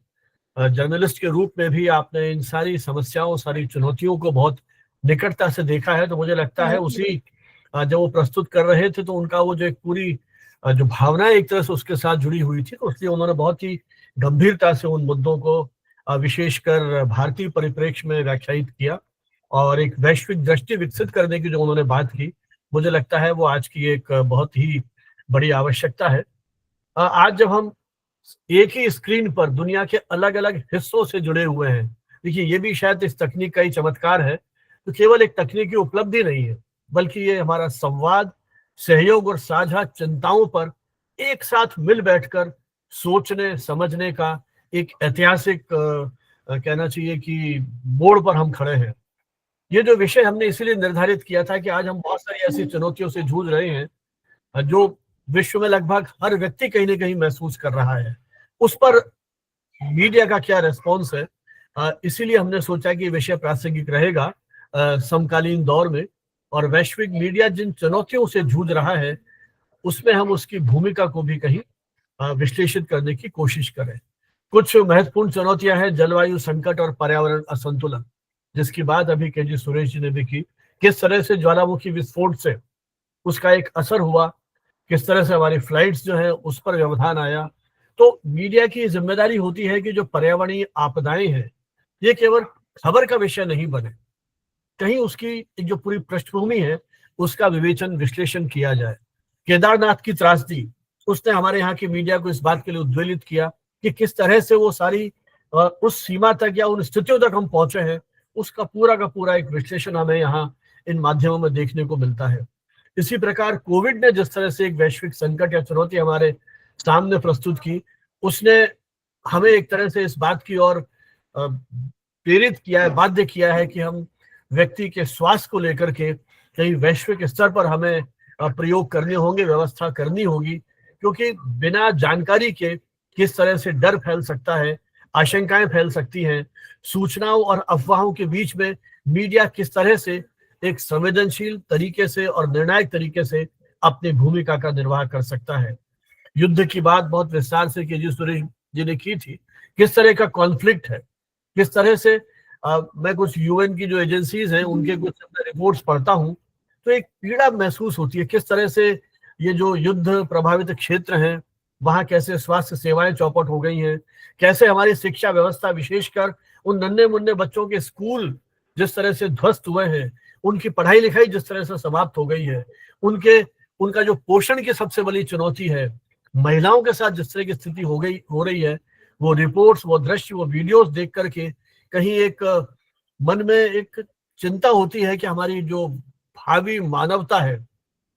जर्नलिस्ट के रूप में भी आपने इन सारी समस्याओं, सारी चुनौतियों को बहुत निकटता से देखा है, तो मुझे लगता है उसी जब वो प्रस्तुत कर रहे थे तो उनका वो जो एक पूरी जो भावना एक तरह से उसके साथ जुड़ी हुई थी, तो इसलिए उन्होंने बहुत ही गंभीरता से उन मुद्दों को विशेषकर भारतीय परिप्रेक्ष्य में व्याख्यायित किया और एक वैश्विक दृष्टि विकसित करने की जो उन्होंने बात की, मुझे लगता है वो आज की एक बहुत ही बड़ी आवश्यकता है। आज जब हम एक ही स्क्रीन पर दुनिया के अलग अलग हिस्सों से जुड़े हुए हैं, देखिए ये भी शायद इस तकनीक का ही चमत्कार है, तो केवल एक तकनीकी उपलब्धि नहीं है, बल्कि ये हमारा संवाद, सहयोग और साझा चिंताओं पर एक साथ मिल बैठकर सोचने समझने का एक ऐतिहासिक कहना चाहिए कि मोड़ पर हम खड़े हैं। ये जो विषय हमने इसीलिए निर्धारित किया था कि आज हम बहुत सारी ऐसी चुनौतियों से जूझ रहे हैं जो विश्व में लगभग हर व्यक्ति कहीं ना कहीं महसूस कर रहा है। उस पर मीडिया का क्या रेस्पॉन्स है, इसीलिए हमने सोचा कि विषय प्रासंगिक रहेगा समकालीन दौर में, और वैश्विक मीडिया जिन चुनौतियों से जूझ रहा है उसमें हम उसकी भूमिका को भी कहीं विश्लेषित करने की कोशिश करें। कुछ महत्वपूर्ण चुनौतियां हैं, जलवायु संकट और पर्यावरण असंतुलन, जिसकी बात अभी केजी सुरेश जी ने भी की। किस तरह से ज्वालामुखी विस्फोट से उसका एक असर हुआ, किस तरह से हमारी फ्लाइट्स जो है उस पर व्यवधान आया। तो मीडिया की जिम्मेदारी होती है कि जो पर्यावरणीय आपदाएं हैं ये केवल खबर का विषय नहीं बने, कहीं उसकी एक जो पूरी पृष्ठभूमि है उसका विवेचन विश्लेषण किया जाए। केदारनाथ की त्रासदी, उसने हमारे यहाँ की मीडिया को इस बात के लिए उद्वेलित किया कि किस तरह से वो सारी उस सीमा तक या उन स्थितियों तक हम पहुंचे हैं, उसका पूरा का पूरा एक विश्लेषण हमें यहाँ इन माध्यमों में देखने को मिलता है। इसी प्रकार कोविड ने जिस तरह से एक वैश्विक संकट या चुनौती हमारे सामने प्रस्तुत की, उसने हमें एक तरह से इस बात की ओर प्रेरित किया है, बाध्य किया है कि हम व्यक्ति के स्वास्थ्य को लेकर के कहीं वैश्विक स्तर पर हमें प्रयोग करने होंगे, व्यवस्था करनी होगी, क्योंकि बिना जानकारी के किस तरह से डर फैल सकता है, आशंकाएं फैल सकती हैं, सूचनाओं और अफवाहों के बीच में मीडिया किस तरह से एक संवेदनशील तरीके से और निर्णायक तरीके से अपनी भूमिका का निर्वाह कर सकता है। युद्ध की बात बहुत विस्तार से केजी सुरेश जी ने की थी, किस तरह का कॉन्फ्लिक्ट है, किस तरह से मैं कुछ यूएन की जो एजेंसीज हैं उनके कुछ रिपोर्ट्स पढ़ता हूं तो एक पीड़ा महसूस होती है। किस तरह से ये जो युद्ध प्रभावित क्षेत्र हैं वहां कैसे स्वास्थ्य सेवाएं चौपट हो गई हैं, कैसे हमारी शिक्षा व्यवस्था विशेषकर उन नन्हे मुन्ने बच्चों के स्कूल जिस तरह से ध्वस्त हुए हैं, उनकी पढ़ाई लिखाई जिस तरह से समाप्त हो गई है, उनका जो पोषण की सबसे बड़ी चुनौती है, महिलाओं के साथ जिस तरह की स्थिति हो रही है, वो रिपोर्ट्स, वो दृश्य, वो वीडियोस देख करके कहीं एक मन में एक चिंता होती है कि हमारी जो भावी मानवता है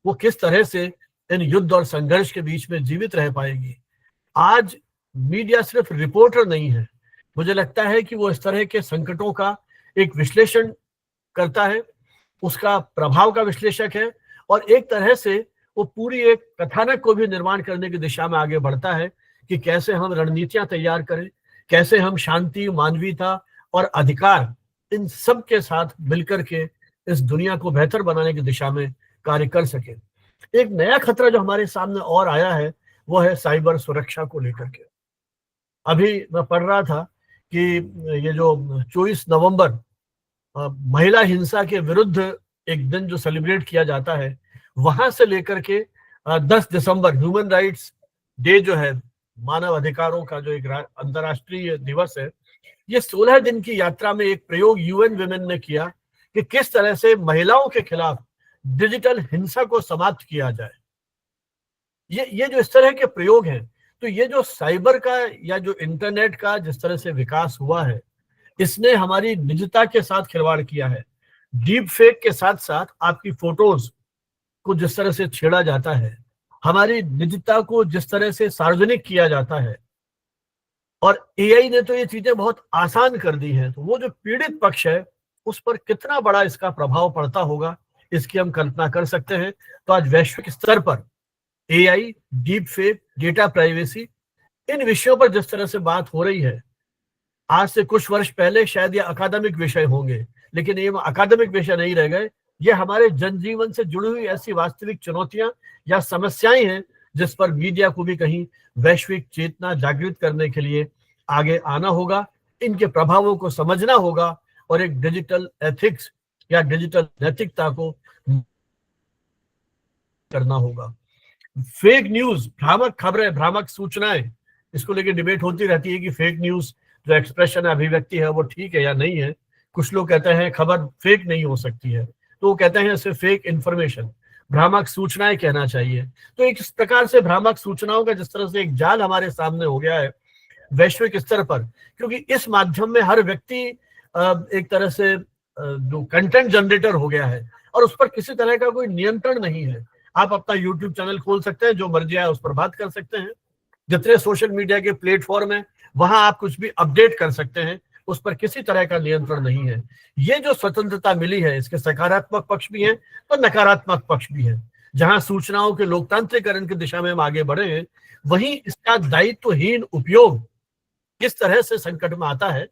वो किस तरह से इन युद्ध और संघर्ष के बीच में जीवित रह पाएगी। आज मीडिया सिर्फ रिपोर्टर नहीं है, मुझे लगता है कि वो इस तरह के संकटों का एक विश्लेषण करता है, उसका प्रभाव का विश्लेषक है, और एक तरह से वो पूरी एक कथानक को भी निर्माण करने की दिशा में आगे बढ़ता है कि कैसे हम रणनीतियां तैयार करें, कैसे हम शांति, मानवीयता और अधिकार इन सब के साथ मिलकर के इस दुनिया को बेहतर बनाने की दिशा में कार्य कर सके। एक नया खतरा जो हमारे सामने और आया है वो है साइबर सुरक्षा को लेकर के। अभी मैं पढ़ रहा था कि ये जो 24 नवंबर महिला हिंसा के विरुद्ध एक दिन जो सेलिब्रेट किया जाता है, वहां से लेकर के 10 दिसंबर ह्यूमन राइट्स डे जो है, मानव अधिकारों का जो एक अंतर्राष्ट्रीय दिवस है, ये 16 दिन की यात्रा में एक प्रयोग यूएन विमेन ने किया कि किस तरह से महिलाओं के खिलाफ डिजिटल हिंसा को समाप्त किया जाए। ये जो इस तरह के प्रयोग हैं, तो ये जो साइबर का या जो इंटरनेट का जिस तरह से विकास हुआ है, इसने हमारी निजता के साथ खिलवाड़ किया है। डीप फेक के साथ साथ आपकी फोटोज को जिस तरह से छेड़ा जाता है, हमारी निजता को जिस तरह से सार्वजनिक किया जाता है, और एआई ने तो ये चीजें बहुत आसान कर दी हैं, तो वो जो पीड़ित पक्ष है उस पर कितना बड़ा इसका प्रभाव पड़ता होगा, इसकी हम कल्पना कर सकते हैं। तो आज वैश्विक स्तर पर AI, deep fake, data privacy, इन विषयों पर जिस तरह से बात हो रही है, आज से कुछ वर्ष पहले शायद ये अकादमिक विषय होंगे, लेकिन ये अकादमिक विषय नहीं रह गए। ये हमारे जनजीवन से जुड़ी हुई ऐसी वास्तविक चुनौतियां या समस्याएं हैं जिस पर मीडिया को भी कहीं वैश्विक चेतना जागृत करने के लिए आगे आना होगा, इनके प्रभावों को समझना होगा और एक डिजिटल एथिक्स या डिजिटल नैतिकता को करना होगा। फेक न्यूज, भ्रामक खबरें, भ्रामक सूचनाएं, इसको लेकर डिबेट होती रहती है कि फेक न्यूज जो एक्सप्रेशन अभिव्यक्ति है वो ठीक है या नहीं है। कुछ लोग कहते हैं खबर फेक नहीं हो सकती है, तो वो कहते हैं इसे फेक इंफॉर्मेशन, भ्रामक सूचनाएं कहना चाहिए। तो एक इस प्रकार से भ्रामक सूचनाओं का जिस तरह से एक जाल हमारे सामने हो गया है वैश्विक स्तर पर, क्योंकि इस माध्यम में हर व्यक्ति एक तरह से जो कंटेंट जनरेटर हो गया है और उस पर किसी तरह का कोई नियंत्रण नहीं है। आप अपना यूट्यूब चैनल खोल सकते हैं, जो मर्जी आए उस पर बात कर सकते हैं। जितने सोशल मीडिया के प्लेटफॉर्म है वहां आप कुछ भी अपडेट कर सकते हैं, उस पर किसी तरह का नियंत्रण नहीं है। ये जो स्वतंत्रता मिली है, इसके सकारात्मक पक्ष भी हैं और नकारात्मक पक्ष भी हैं। जहां सूचनाओं के लोकतांत्रिकरण की दिशा में हम आगे बढ़े हैं, वहीं इसका दायित्वहीन उपयोग किस तरह से संकट में आता है।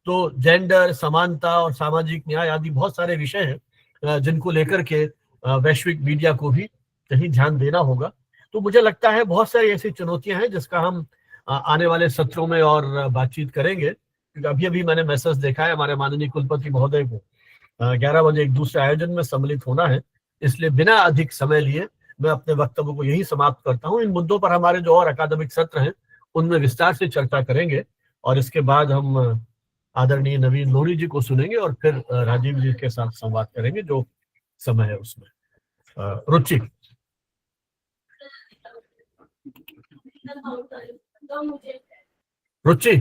तो जेंडर, समानता और सामाजिक न्याय आदि बहुत सारे विषय हैं जिनको लेकर के वैश्विक मीडिया को भी कहीं ध्यान देना होगा। तो मुझे लगता है बहुत सारी ऐसी चुनौतियां हैं जिसका हम आने वाले सत्रों में और बातचीत करेंगे, क्योंकि अभी अभी मैंने मैसेज देखा है हमारे माननीय कुलपति महोदय को 11 बजे एक दूसरे आयोजन में सम्मिलित होना है, इसलिए बिना अधिक समय लिए मैं अपने वक्तव्य को यही समाप्त करता हूं। इन मुद्दों पर हमारे जो और अकादमिक सत्र हैं उनमें विस्तार से चर्चा करेंगे और इसके बाद हम आदरणीय नवीन लोहरी जी को सुनेंगे और फिर राजीव जी के साथ संवाद करेंगे जो समय है उसमें। रुचि, रुचि,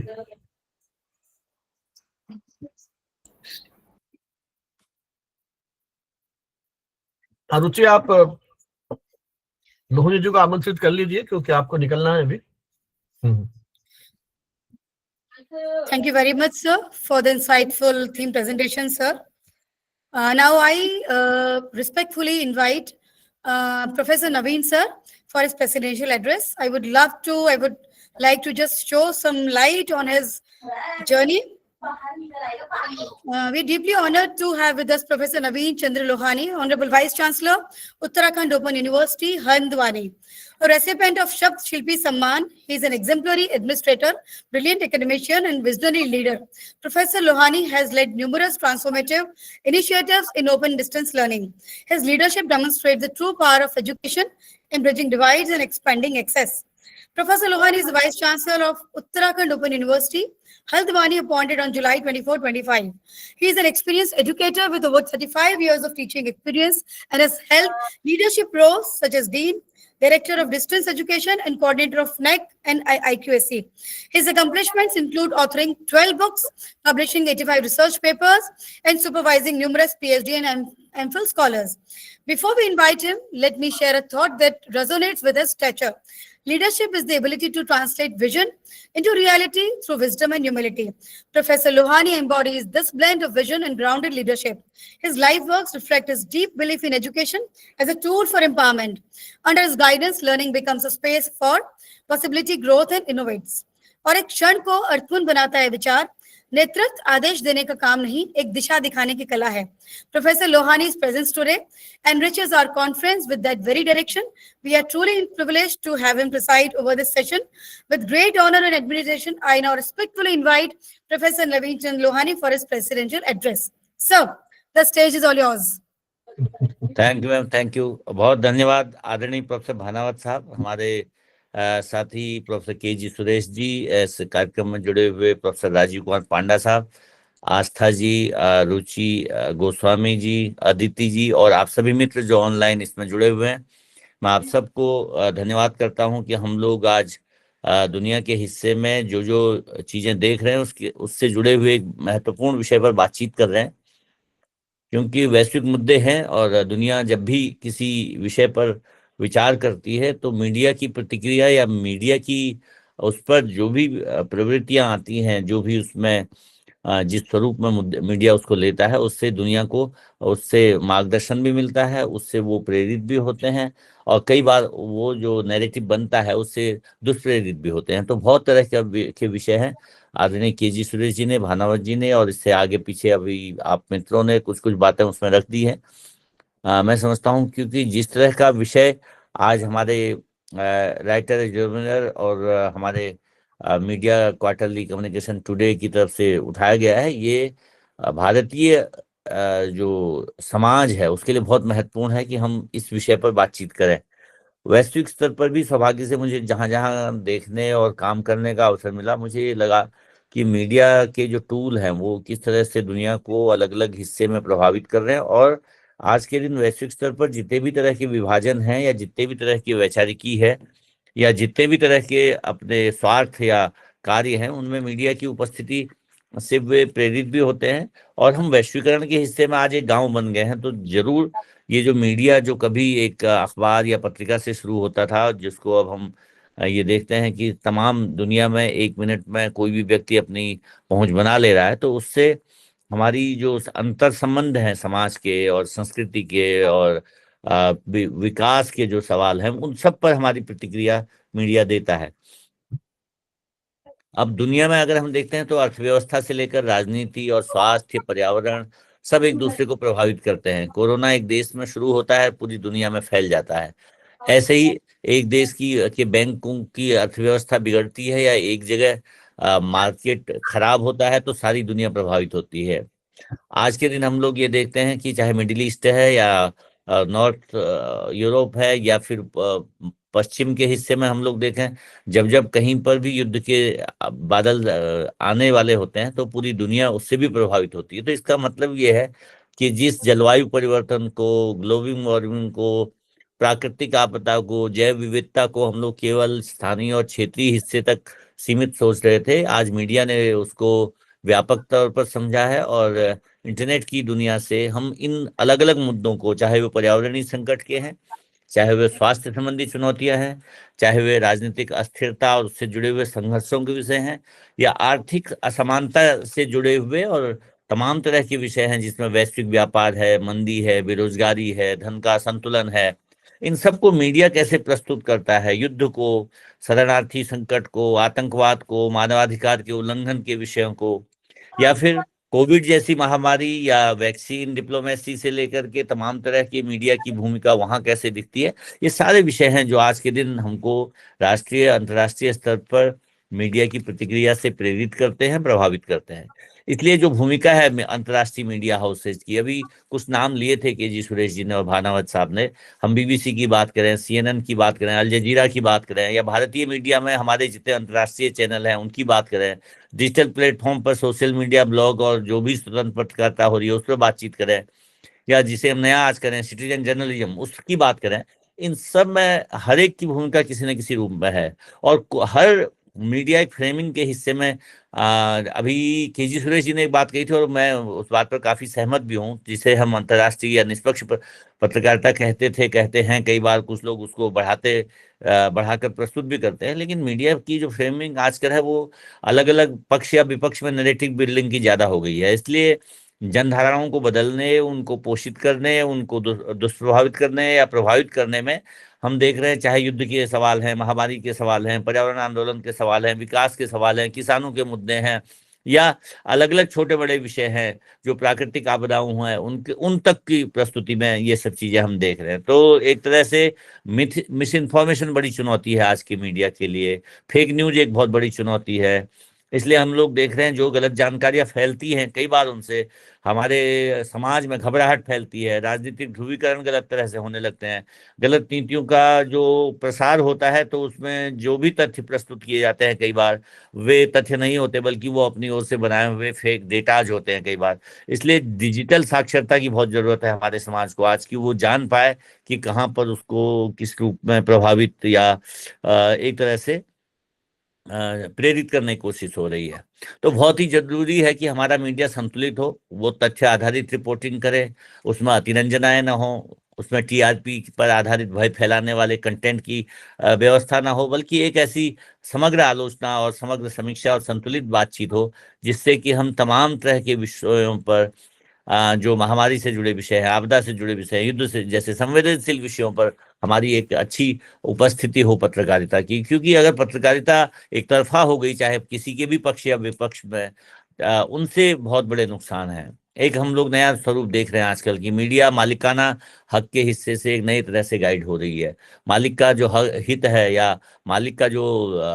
रुचि, आप लोहरी जी को आमंत्रित कर लीजिए क्योंकि आपको निकलना है अभी। Thank you very much, sir, for the insightful theme presentation, sir. Now I respectfully invite Professor Naveen, sir, for his presidential address. I would like to just show some light on his journey. We're deeply honored to have with us Professor Naveen Chandra Lohani, Honorable Vice Chancellor, Uttarakhand Open University, Haldwani. A recipient of Shabd Shilpi Samman, he is an exemplary administrator, brilliant academician, and visionary leader. Professor Lohani has led numerous transformative initiatives in open distance learning. His leadership demonstrates the true power of education in bridging divides and expanding access. Professor Lohani is the Vice Chancellor of Uttarakhand Open University, Haldwani, appointed on July 24, 2025. He is an experienced educator with over 35 years of teaching experience and has held leadership roles such as Dean, Director of Distance Education, and Coordinator of NEC and IQSC. His accomplishments include authoring 12 books, publishing 85 research papers, and supervising numerous PhD and MPhil scholars. Before we invite him, let me share a thought that resonates with his stature. Leadership is the ability to translate vision into reality through wisdom and humility. Professor Lohani embodies this blend of vision and grounded leadership. His life works reflect his deep belief in education as a tool for empowerment. Under his guidance, learning becomes a space for possibility, growth, and innovates. और एक क्षण को अर्थपूर्ण बनाता है विचार। नेतृत्व आदेश देने का काम नहीं, एक दिशा दिखाने की कला है। Professor Lohani's presence today enriches our conference with that very direction. We are truly privileged to have him preside over this session. With great honor and admiration, I now respectfully invite Professor Naveen Chandra Lohani for his presidential address. Sir, the stage is all yours. Thank you ma'am, thank you, बहुत धन्यवाद आदरणीय professor Bhanawat साहब, हमारे साथी professor KG. Suresh ji, इस कार्यक्रम में जुड़े हुए प्रोफेसर राजीव कुमार पांडा साहब, आस्था जी, रुचि गोस्वामी जी, अदिति जी और आप सभी मित्र जो ऑनलाइन इसमें जुड़े हुए हैं। मैं आप सबको धन्यवाद करता हूं कि हम लोग आज दुनिया के हिस्से में जो जो चीजें देख रहे हैं उससे जुड़े हुए एक महत्वपूर्ण विषय पर बातचीत कर रहे हैं, क्योंकि वैश्विक मुद्दे हैं और दुनिया जब भी किसी विषय पर विचार करती है तो मीडिया की प्रतिक्रिया या मीडिया की उस पर जो भी प्रवृत्तियां आती हैं, जो भी उसमें जिस स्वरूप में मीडिया उसको लेता है, उससे दुनिया को उससे मार्गदर्शन भी मिलता है, उससे वो प्रेरित भी होते हैं और कई बार वो जो नैरेटिव बनता है उससे दुष्प्रेरित भी होते हैं। तो बहुत तरह के विषय हैं। आदरणीय केजी सुरेश जी ने, भानावत जी ने और इससे आगे पीछे अभी आप मित्रों ने कुछ कुछ बातें उसमें रख दी हैं। मैं समझता हूँ क्योंकि जिस तरह का विषय आज हमारे राइटर जर्नल और हमारे मीडिया क्वार्टरली कम्युनिकेशन टुडे की तरफ से उठाया गया है, ये भारतीय जो समाज है उसके लिए बहुत महत्वपूर्ण है कि हम इस विषय पर बातचीत करें। वैश्विक स्तर पर भी सौभाग्य से मुझे जहां जहां देखने और काम करने का अवसर मिला, मुझे ये लगा कि मीडिया के जो टूल हैं वो किस तरह से दुनिया को अलग अलग हिस्से में प्रभावित कर रहे हैं। और आज के दिन वैश्विक स्तर पर जितने भी तरह के विभाजन हैं या जितने भी तरह की वैचारिकी है या जितने भी तरह के अपने स्वार्थ या कार्य हैं, उनमें मीडिया की उपस्थिति से वे प्रेरित भी होते हैं। और हम वैश्वीकरण के हिस्से में आज एक गांव बन गए हैं, तो जरूर ये जो मीडिया जो कभी एक अखबार या पत्रिका से शुरू होता था, जिसको अब हम ये देखते हैं कि तमाम दुनिया में 1 मिनट में कोई भी व्यक्ति अपनी पहुंच बना ले रहा है, तो उससे हमारी जो अंतर संबंध है समाज के और संस्कृति के और विकास के जो सवाल हैं, उन सब पर हमारी प्रतिक्रिया मीडिया देता है। अब दुनिया में अगर हम देखते हैं तो अर्थव्यवस्था से लेकर राजनीति और स्वास्थ्य, पर्यावरण सब एक दूसरे को प्रभावित करते हैं। कोरोना एक देश में शुरू होता है, पूरी दुनिया में फैल जाता है। ऐसे ही एक देश की के बैंकों की अर्थव्यवस्था बिगड़ती है या एक जगह मार्केट खराब होता है तो सारी दुनिया प्रभावित होती है। आज के दिन हम लोग ये देखते हैं कि चाहे मिडिल ईस्ट है या नॉर्थ यूरोप है या फिर पश्चिम के हिस्से में हम लोग देखें, जब जब कहीं पर भी युद्ध के बादल आने वाले होते हैं तो पूरी दुनिया उससे भी प्रभावित होती है। तो इसका मतलब ये है कि जिस जलवायु परिवर्तन को, ग्लोबल वार्मिंग को, प्राकृतिक आपदा को, जैव विविधता को हम लोग केवल स्थानीय और क्षेत्रीय हिस्से तक सीमित सोच रहे थे, आज मीडिया ने उसको व्यापक तौर पर समझा है। और इंटरनेट की दुनिया से हम इन अलग अलग मुद्दों को, चाहे वो पर्यावरणीय संकट के हैं, चाहे वे स्वास्थ्य संबंधी चुनौतियां हैं, चाहे वे राजनीतिक अस्थिरता और उससे जुड़े हुए संघर्षों के विषय हैं, या आर्थिक असमानता से जुड़े हुए और तमाम तरह के विषय हैं जिसमें वैश्विक व्यापार है, मंदी है, बेरोजगारी है, धन का संतुलन है, इन सबको मीडिया कैसे प्रस्तुत करता है, युद्ध को, शरणार्थी संकट को, आतंकवाद को, मानवाधिकार के उल्लंघन के विषयों को, या फिर कोविड जैसी महामारी या वैक्सीन डिप्लोमेसी से लेकर के तमाम तरह की मीडिया की भूमिका वहां कैसे दिखती है, ये सारे विषय हैं जो आज के दिन हमको राष्ट्रीय अंतर्राष्ट्रीय स्तर पर मीडिया की प्रतिक्रिया से प्रेरित करते हैं, प्रभावित करते हैं। इसलिए जो भूमिका है अंतर्राष्ट्रीय मीडिया हाउसेज की, अभी कुछ नाम लिए थे केजी सुरेश जी ने और भानावत साहब ने, हम बीबीसी की बात करें, CNN की बात करें, अल जजीरा की बात करें, या भारतीय मीडिया में हमारे जितने अंतर्राष्ट्रीय चैनल हैं उनकी बात करें, डिजिटल प्लेटफॉर्म पर सोशल मीडिया, ब्लॉग और जो भी स्वतंत्र पत्रकारिता हो रही है उस पर बातचीत करें, या जिसे हम नया आज करें सिटीजन जर्नलिज्म, उसकी बात करें, इन सब में हर एक की भूमिका किसी न किसी रूप में है। और हर मीडिया एक फ्रेमिंग के हिस्से में अभी केजी सुरेश जी ने एक बात कही थी और मैं उस बात पर काफी सहमत भी हूँ, जिसे हम अंतर्राष्ट्रीय या निष्पक्ष पत्रकारिता कहते हैं। कई बार कुछ लोग उसको बढ़ाकर प्रस्तुत भी करते हैं, लेकिन मीडिया की जो फ्रेमिंग आजकल है वो अलग अलग पक्ष या विपक्ष में नैरेटिव बिल्डिंग की ज्यादा हो गई है। इसलिए जनधारणाओं को बदलने, उनको पोषित करने, उनको दुष्प्रभावित करने या प्रभावित करने में हम देख रहे हैं, चाहे युद्ध के सवाल हैं, महामारी के सवाल हैं, पर्यावरण आंदोलन के सवाल हैं, विकास के सवाल हैं, किसानों के मुद्दे हैं, या अलग अलग छोटे बड़े विषय हैं जो प्राकृतिक आपदाओं हैं, उन तक की प्रस्तुति में ये सब चीजें हम देख रहे हैं। तो एक तरह से मिस इन्फॉर्मेशन बड़ी चुनौती है आज की मीडिया के लिए, फेक न्यूज एक बहुत बड़ी चुनौती है। इसलिए हम लोग देख रहे हैं जो गलत जानकारियां फैलती हैं, कई बार उनसे हमारे समाज में घबराहट फैलती है, राजनीतिक ध्रुवीकरण गलत तरह से होने लगते हैं, गलत नीतियों का जो प्रसार होता है, तो उसमें जो भी तथ्य प्रस्तुत किए जाते हैं कई बार वे तथ्य नहीं होते, बल्कि वो अपनी ओर से बनाए हुए फेक डेटाज होते हैं कई बार। इसलिए डिजिटल साक्षरता की बहुत जरूरत है हमारे समाज को आज की, वो जान पाए कि कहाँ पर उसको किस रूप में प्रभावित या एक तरह से प्रेरित करने की कोशिश हो रही है। तो बहुत ही जरूरी है कि हमारा मीडिया संतुलित हो, वो तथ्य आधारित रिपोर्टिंग करे, उसमें अतिरंजनाएं ना हो, उसमें टीआरपी पर आधारित भय फैलाने वाले कंटेंट की व्यवस्था ना हो, बल्कि एक ऐसी समग्र आलोचना और समग्र समीक्षा और संतुलित बातचीत हो, जिससे कि हम तमाम तरह के विषयों पर, जो महामारी से जुड़े विषय हैं, आपदा से जुड़े विषय हैं, युद्ध से जैसे संवेदनशील विषयों पर हमारी एक अच्छी उपस्थिति हो पत्रकारिता की। क्योंकि अगर पत्रकारिता एक तरफा हो गई, चाहे किसी के भी पक्ष या विपक्ष में, उनसे बहुत बड़े नुकसान हैं। एक हम लोग नया स्वरूप देख रहे हैं आजकल की, मीडिया मालिकाना हक के हिस्से से एक नई तरह से गाइड हो रही है। मालिक का जो हित है या मालिक का जो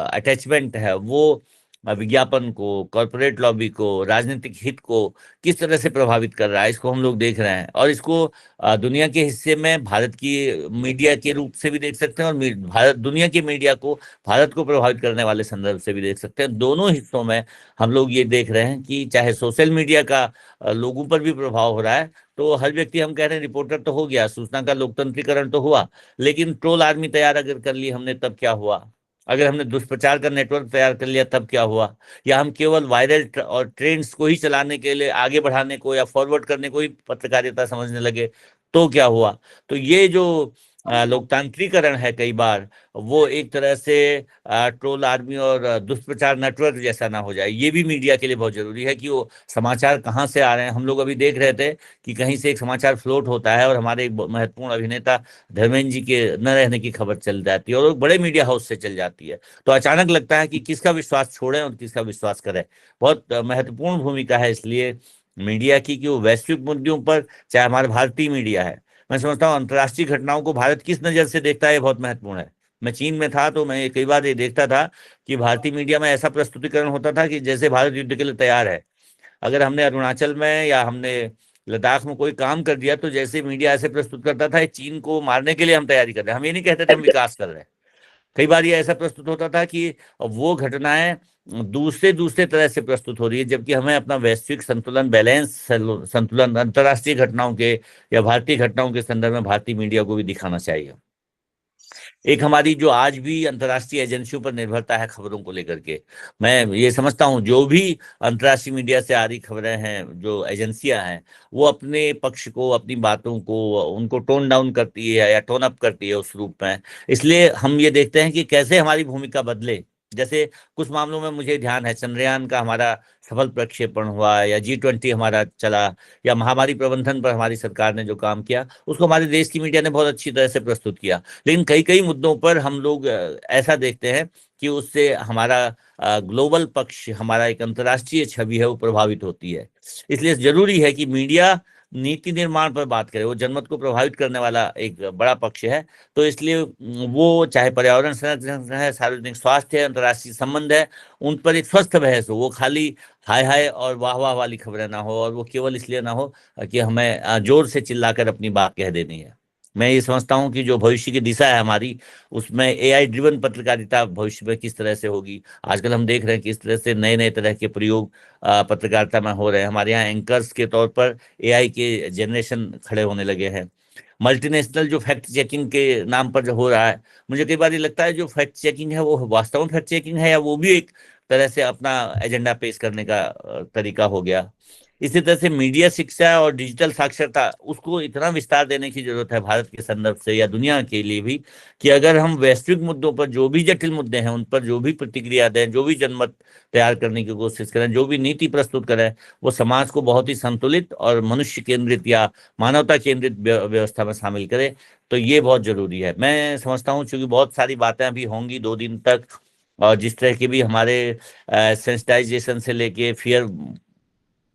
अटैचमेंट है, वो विज्ञापन को, कॉरपोरेट लॉबी को, राजनीतिक हित को किस तरह से प्रभावित कर रहा है, इसको हम लोग देख रहे हैं। और इसको दुनिया के हिस्से में भारत की मीडिया के रूप से भी देख सकते हैं, और भारत दुनिया की मीडिया को भारत को प्रभावित करने वाले संदर्भ से भी देख सकते हैं। दोनों हिस्सों में हम लोग ये देख रहे हैं कि चाहे सोशल मीडिया का लोगों पर भी प्रभाव हो रहा है, तो हर व्यक्ति, हम कह रहे हैं रिपोर्टर तो हो गया, सूचना का लोकतंत्रीकरण तो हुआ, लेकिन ट्रोल आर्मी तैयार अगर कर ली हमने तब क्या हुआ, अगर हमने दुष्प्रचार का नेटवर्क तैयार कर लिया तब क्या हुआ, या हम केवल वायरल और ट्रेंड्स को ही चलाने के लिए, आगे बढ़ाने को या फॉरवर्ड करने को ही पत्रकारिता समझने लगे तो क्या हुआ। तो ये जो लोकतांत्रिकरण है, कई बार वो एक तरह से ट्रोल आर्मी और दुष्प्रचार नेटवर्क जैसा ना हो जाए। ये भी मीडिया के लिए बहुत जरूरी है कि वो समाचार कहाँ से आ रहे हैं। हम लोग अभी देख रहे थे कि कहीं से एक समाचार फ्लोट होता है और हमारे एक महत्वपूर्ण अभिनेता धर्मेंद्र जी के न रहने की खबर चल जाती है और वो बड़े मीडिया हाउस से चल जाती है। तो अचानक लगता है कि किसका विश्वास छोड़ें और किसका विश्वास करें। बहुत महत्वपूर्ण भूमिका है इसलिए मीडिया की कि वो वैश्विक मुद्दों पर, चाहे हमारा भारतीय मीडिया है, मैं समझता हूँ अंतर्राष्ट्रीय घटनाओं को भारत किस नजर से देखता है, ये बहुत महत्वपूर्ण है। मैं चीन में था तो मैं कई बार ये देखता था कि भारतीय मीडिया में ऐसा प्रस्तुतिकरण होता था कि जैसे भारत युद्ध के लिए तैयार है। अगर हमने अरुणाचल में या हमने लद्दाख में कोई काम कर दिया तो जैसे मीडिया ऐसे प्रस्तुत करता था चीन को मारने के लिए हम तैयारी कर रहे हैं। हम ये नहीं कहते थे हम विकास कर रहे हैं। कई बार ये ऐसा प्रस्तुत होता था कि वो घटनाएं दूसरे दूसरे तरह से प्रस्तुत हो रही है, जबकि हमें अपना वैश्विक संतुलन, बैलेंस संतुलन अंतर्राष्ट्रीय घटनाओं के या भारतीय घटनाओं के संदर्भ में भारतीय मीडिया को भी दिखाना चाहिए। एक हमारी जो आज भी अंतर्राष्ट्रीय एजेंसियों पर निर्भरता है खबरों को लेकर के, मैं ये समझता हूँ जो भी अंतर्राष्ट्रीय मीडिया से आ रही खबरें हैं, जो एजेंसियां हैं, वो अपने पक्ष को, अपनी बातों को, उनको टोन डाउन करती है या टोन अप करती है उस रूप में। इसलिए हम ये देखते हैं कि कैसे हमारी भूमिका बदले। जैसे कुछ मामलों में मुझे ध्यान है, चंद्रयान का हमारा सफल प्रक्षेपण हुआ, या G20 हमारा चला, या महामारी प्रबंधन पर हमारी सरकार ने जो काम किया उसको हमारे देश की मीडिया ने बहुत अच्छी तरह से प्रस्तुत किया। लेकिन कई कई मुद्दों पर हम लोग ऐसा देखते हैं कि उससे हमारा ग्लोबल पक्ष, हमारा एक अंतर्राष्ट्रीय छवि है, वो प्रभावित होती है। इसलिए जरूरी है कि मीडिया नीति निर्माण पर बात करे। वो जनमत को प्रभावित करने वाला एक बड़ा पक्ष है। तो इसलिए वो चाहे पर्यावरण संरक्षण है, सार्वजनिक स्वास्थ्य है, अंतर्राष्ट्रीय संबंध है, उन पर एक स्वस्थ बहस हो। वो खाली हाय हाय और वाह वाह वाली खबरें ना हो, और वो केवल इसलिए ना हो कि हमें जोर से चिल्लाकर अपनी बात कह देनी है। मैं ये समझता हूँ कि जो भविष्य की दिशा है हमारी, उसमें AI ड्रिवन पत्रकारिता भविष्य में किस तरह से होगी। आजकल हम देख रहे हैं किस तरह से नए नए तरह के प्रयोग पत्रकारिता में हो रहे हैं। हमारे यहाँ एंकर्स के तौर पर AI के जनरेशन खड़े होने लगे हैं। मल्टीनेशनल जो फैक्ट चेकिंग के नाम पर जो हो रहा है, मुझे कई बार ये लगता है जो फैक्ट चेकिंग है वो वास्तव में फैक्ट चेकिंग है, या वो भी एक तरह से अपना एजेंडा पेश करने का तरीका हो गया। इसी तरह से मीडिया शिक्षा और डिजिटल साक्षरता, उसको इतना विस्तार देने की जरूरत है भारत के संदर्भ से या दुनिया के लिए भी, कि अगर हम वैश्विक मुद्दों पर, जो भी जटिल मुद्दे हैं उन पर जो भी प्रतिक्रिया दें, जो भी जनमत तैयार करने की कोशिश करें, जो भी नीति प्रस्तुत करें, वो समाज को बहुत ही संतुलित और मनुष्य केंद्रित या मानवता केंद्रित व्यवस्था में शामिल करे। तो ये बहुत जरूरी है। मैं समझता हूँ क्योंकि बहुत सारी बातें अभी होंगी 2 दिन तक, और जिस तरह की भी हमारे सेंसिटाइजेशन से लेके फियर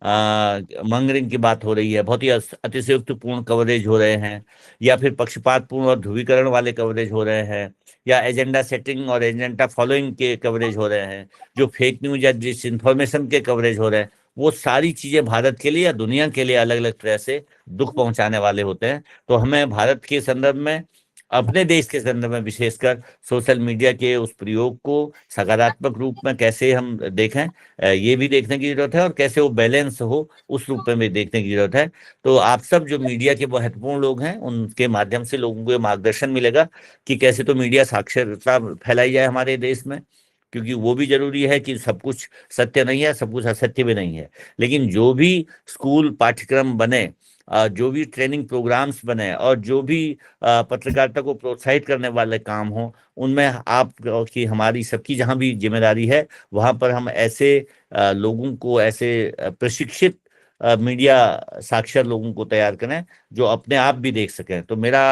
मंगरिंग की बात हो रही है, बहुत ही अतिशयोक्तिपूर्ण कवरेज हो रहे हैं, या फिर पक्षपातपूर्ण और ध्रुवीकरण वाले कवरेज हो रहे हैं, या एजेंडा सेटिंग और एजेंडा फॉलोइंग के कवरेज हो रहे हैं, जो फेक न्यूज या डिस इन्फॉर्मेशन के कवरेज हो रहे हैं, वो सारी चीजें भारत के लिए या दुनिया के लिए अलग अलग तरह से दुख पहुंचाने वाले होते हैं। तो हमें भारत के संदर्भ में, अपने देश के संदर्भ में विशेषकर सोशल मीडिया के उस प्रयोग को सकारात्मक रूप में कैसे हम देखें, ये भी देखने की जरूरत है, और कैसे वो बैलेंस हो उस रूप में भी देखने की जरूरत है। तो आप सब जो मीडिया के महत्वपूर्ण लोग हैं, उनके माध्यम से लोगों को ये मार्गदर्शन मिलेगा कि कैसे तो मीडिया साक्षरता फैलाई जाए हमारे देश में, क्योंकि वो भी जरूरी है कि सब कुछ सत्य नहीं है, सब कुछ असत्य भी नहीं है। लेकिन जो भी स्कूल पाठ्यक्रम बने, जो भी ट्रेनिंग प्रोग्राम्स बने और जो भी पत्रकारिता को प्रोत्साहित करने वाले काम हो, उनमें आप की हमारी सबकी जहां भी जिम्मेदारी है, वहां पर हम ऐसे लोगों को, ऐसे प्रशिक्षित मीडिया साक्षर लोगों को तैयार करें जो अपने आप भी देख सकें। तो मेरा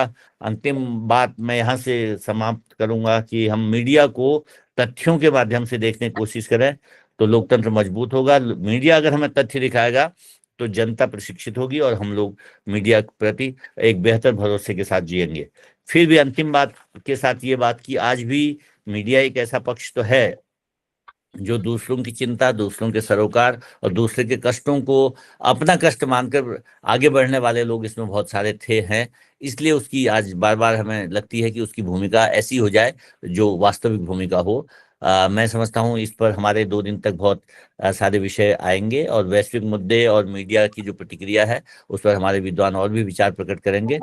अंतिम बात मैं यहाँ से समाप्त करूंगा कि हम मीडिया को तथ्यों के माध्यम से देखने की कोशिश करें तो लोकतंत्र मजबूत होगा। मीडिया अगर हमें तथ्य दिखाएगा तो जनता प्रशिक्षित होगी और हम लोग मीडिया के प्रति एक बेहतर भरोसे के साथ जिएंगे। फिर भी अंतिम बात के साथ ये बात कि आज भी मीडिया एक ऐसा पक्ष तो है जो दूसरों की चिंता, दूसरों के सरोकार और दूसरे के कष्टों को अपना कष्ट मानकर आगे बढ़ने वाले लोग इसमें बहुत सारे थे हैं। इसलिए उसकी आज बार बार हमें लगती है कि उसकी भूमिका ऐसी हो जाए जो वास्तविक भूमिका हो। मैं समझता हूँ इस पर हमारे 2 दिन तक बहुत सारे विषय आएंगे और वैश्विक मुद्दे और मीडिया की जो प्रतिक्रिया है उस पर हमारे विद्वान और भी विचार प्रकट करेंगे।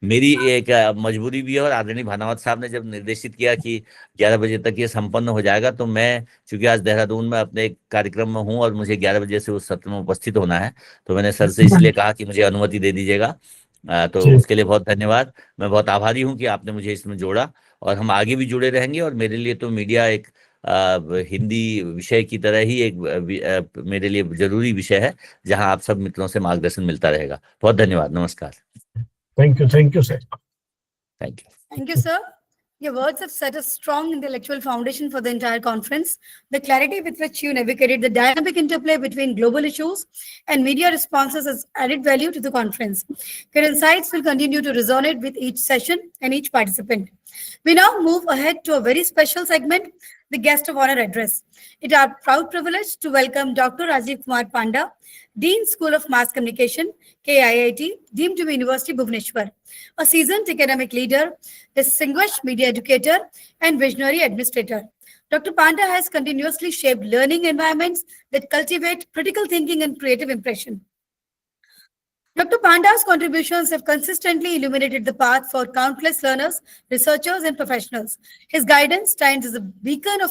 मेरी एक मजबूरी भी है और आदरणीय भानावत साहब ने जब निर्देशित किया कि 11 बजे तक ये संपन्न हो जाएगा, तो मैं चूंकि आज देहरादून में अपने एक कार्यक्रम में हूँ और मुझे 11 बजे से उस सत्र में उपस्थित होना है, तो मैंने सर से इसलिए कहा कि मुझे अनुमति दे दीजिएगा। तो उसके लिए बहुत धन्यवाद। मैं बहुत आभारी हूँ कि आपने मुझे इसमें जोड़ा और हम आगे भी जुड़े रहेंगे। और मेरे लिए तो मीडिया एक हिंदी विषय की तरह ही एक मेरे लिए जरूरी विषय है जहां आप सब मित्रों से मार्गदर्शन मिलता रहेगा। बहुत धन्यवाद। नमस्कार। Thank you sir. Thank you. Thank you, sir. Your words have set a strong intellectual foundation for the entire conference. The clarity with which you navigated the dynamic interplay between global issues and media responses has added value to the conference. Your insights will continue to resonate with each session and each participant. We now move ahead to a very special segment, the Guest of Honor Address. It is our proud privilege to welcome Dr. Rajiv Kumar Panda, Dean School of Mass Communication, KIIT, deemed to be University Bhubaneswar, a seasoned academic leader, distinguished media educator, and visionary administrator. Dr. Panda has continuously shaped learning environments that cultivate critical thinking and creative impression. Dr. Panda's contributions have consistently illuminated the path for countless learners, researchers, and professionals. His guidance stands as a beacon of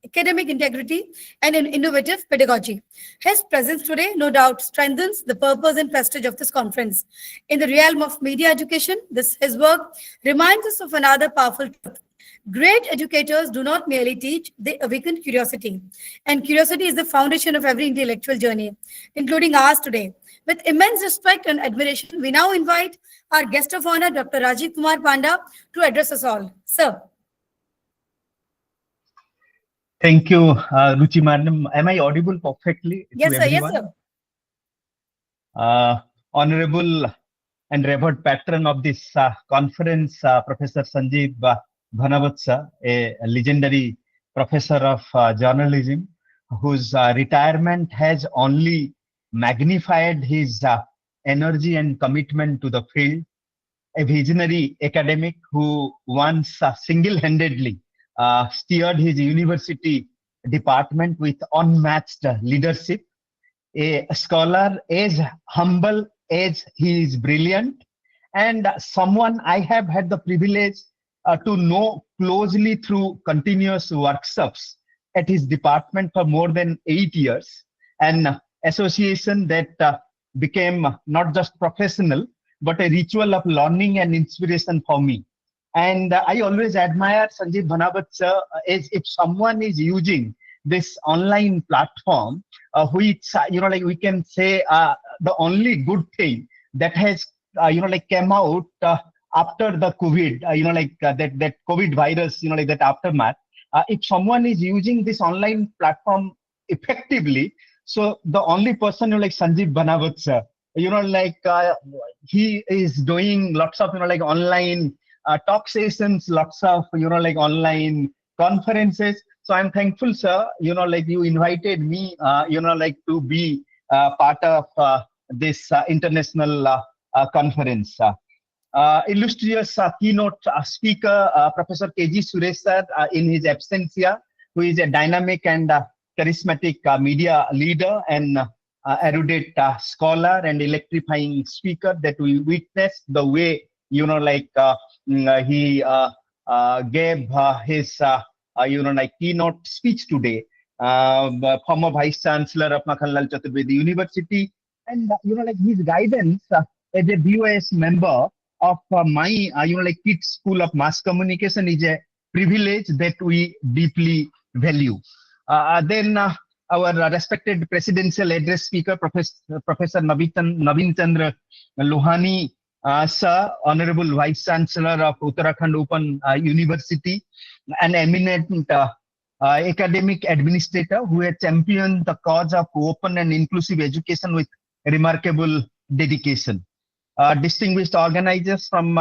academic integrity and an innovative pedagogy. His presence today, no doubt, strengthens the purpose and prestige of this conference. In the realm of media education, his work reminds us of another powerful truth. Great educators do not merely teach, they awaken curiosity. And curiosity is the foundation of every intellectual journey, including ours today. With immense respect and admiration, we now invite our guest of honor, Dr. Rajiv Kumar Panda, to address us all. Sir. Thank you, Ruchi Madam. Am I audible perfectly? Yes, sir. Yes, sir. Honorable and revered patron of this conference, Professor Sanjeev Bhanavat sir, a legendary professor of journalism, whose retirement has only magnified his energy and commitment to the field. A visionary academic who once single-handedly steered his university department with unmatched leadership. A scholar as humble as he is brilliant, and someone I have had the privilege to know closely through continuous workshops at his department for more than 8 years, an association that became not just professional, but a ritual of learning and inspiration for me. And I always admire Sanjeev Bhanavat sir as if someone is using this online platform, which, like we can say the only good thing that has, came out after the COVID, that COVID virus, that aftermath. If someone is using this online platform effectively, so the only person, like Sanjeev Bhanavat sir, he is doing lots of, online talk sessions, lots of, online conferences. So I'm thankful, sir, you invited me, to be part of this international conference. Illustrious keynote speaker, Professor K.G. Suresh sir, in his absence here, who is a dynamic and charismatic media leader and erudite scholar and electrifying speaker that we witnessed the way, he gave his like keynote speech today. Former Vice Chancellor of Makhanlal Chaturvedi University, and like his guidance as a BOS member of my like KIT School of Mass Communication is a privilege that we deeply value. Then our respected presidential address speaker, Professor Naveen Chandra Lohani, sir, Honorable Vice Chancellor of Uttarakhand Open University, an eminent academic administrator who has championed the cause of open and inclusive education with remarkable dedication. Distinguished organizers from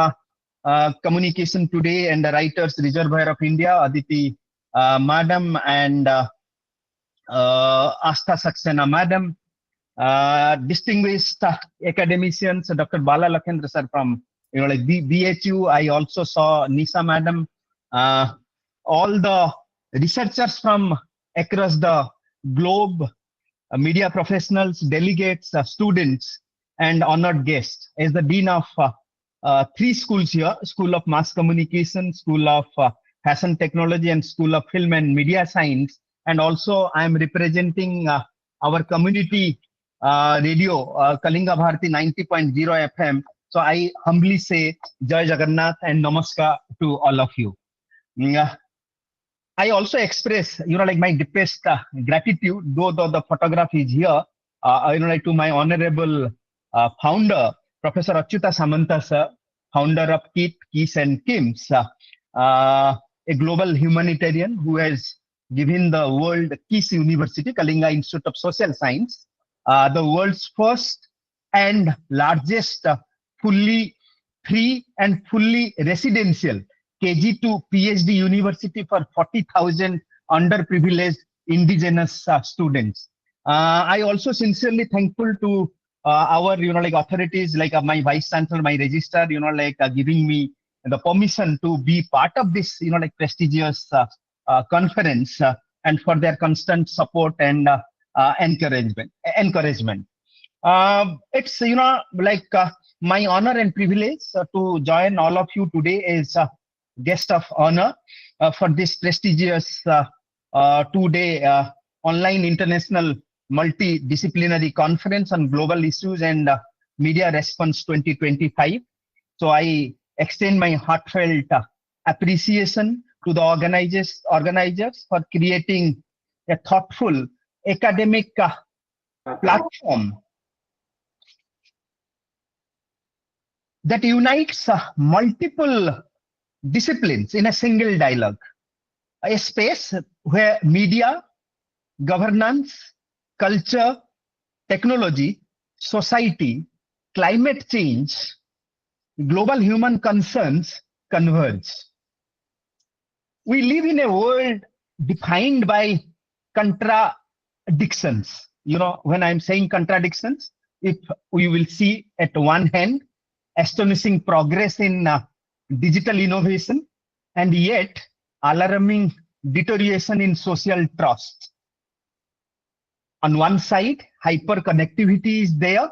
Communication Today and the writers Reservoir of India, Aditi Madam and Astha Saxena Madam, distinguished academicians, Dr. Bala Lakhendra sir from like BHU. I also saw Nisa Madam, all the researchers from across the globe, media professionals, delegates, students, and honored guests. As the Dean of 3 schools here, School of Mass Communication, School of Fashion Technology, and School of Film and Media Science, and also I am representing our community radio, Kalinga Bharati 90.0 FM. So I humbly say Jai Jagannath and Namaskar to all of you. I also express, like my deepest gratitude, though the photograph is here, like to my honorable founder, Professor Achyuta Samanta sir, founder of KIT, KIS and KIMS, a global humanitarian who has given the world KIS University, Kalinga Institute of Social Science, the world's first and largest fully free and fully residential KG to PhD university for 40,000 underprivileged indigenous students. I also sincerely thankful to our, like authorities, like my Vice Chancellor, my registrar, like giving me the permission to be part of this, like prestigious conference and for their constant support and encouragement. It's, like my honor and privilege to join all of you today as guest of honor for this prestigious 2-day online international multidisciplinary conference on global issues and media response 2025. So I extend my heartfelt appreciation to the organizers for creating a thoughtful academic platform that unites multiple disciplines in a single dialogue, a space where media, governance, culture, technology, society, climate change, global human concerns converge. We live in a world defined by contradictions. When I'm saying contradictions, if we will see at one hand, astonishing progress in digital innovation, and yet alarming deterioration in social trust. On one side, hyperconnectivity is there,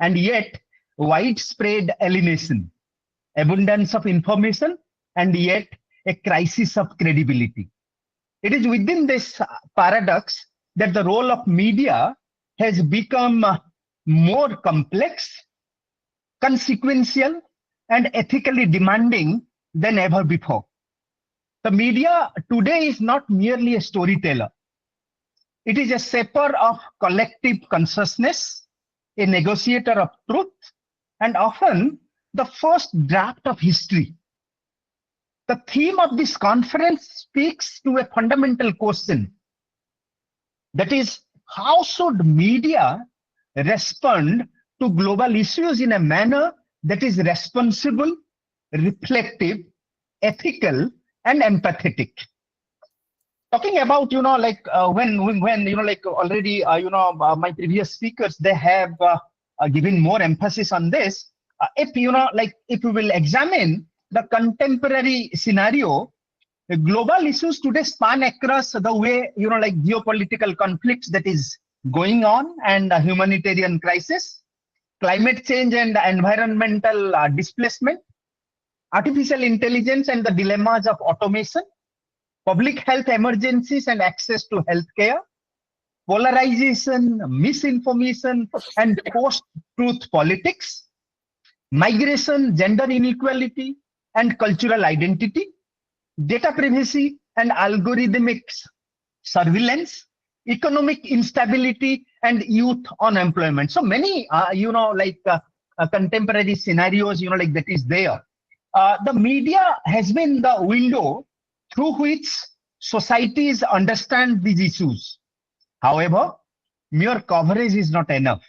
and yet widespread alienation, abundance of information, and yet a crisis of credibility. It is within this paradox that the role of media has become more complex, consequential, and ethically demanding than ever before. The media today is not merely a storyteller. It is a shaper of collective consciousness, a negotiator of truth, and often the first draft of history. The theme of this conference speaks to a fundamental question. That is, how should media respond to global issues in a manner that is responsible, reflective, ethical, and empathetic? Talking about, like when like already, my previous speakers, they have given more emphasis on this. If we will examine the contemporary scenario, the global issues today span across the way, like geopolitical conflicts that is going on and humanitarian crisis, climate change and environmental displacement, artificial intelligence and the dilemmas of automation, public health emergencies and access to healthcare, polarization, misinformation, and post-truth politics, migration, gender inequality, and cultural identity, data privacy and algorithmic surveillance, economic instability, and youth unemployment. So many, contemporary scenarios, like that is there. The media has been the window through which societies understand these issues. However, mere coverage is not enough.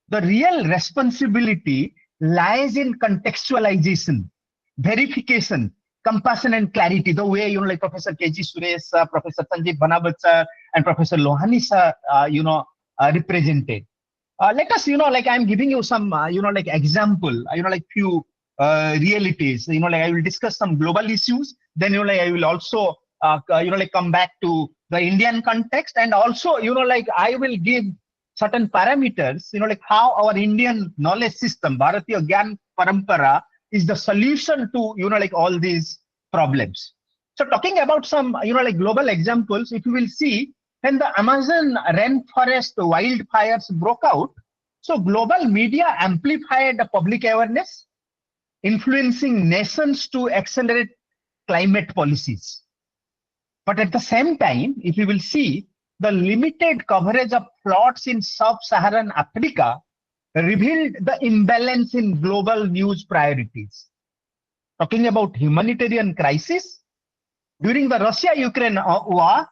The real responsibility lies in contextualization, verification, compassion, and clarity. The way, like Professor K.G. Suresh, Professor Sanjeev Bhanawat sir, and Professor Lohani sir, represented. Let us, like I'm giving you some, example, few realities. I will discuss some global issues. Then, I will also, come back to the Indian context, and also, I will give certain parameters, how our Indian knowledge system, Bharatiya Gyan Parampara, is the solution to, all these problems. So talking about some, global examples, if you will see, when the Amazon rainforest wildfires broke out, so global media amplified the public awareness, influencing nations to accelerate climate policies. But at the same time, if you will see, the limited coverage of floods in sub-Saharan Africa revealed the imbalance in global news priorities. Talking about humanitarian crisis, during the Russia-Ukraine war,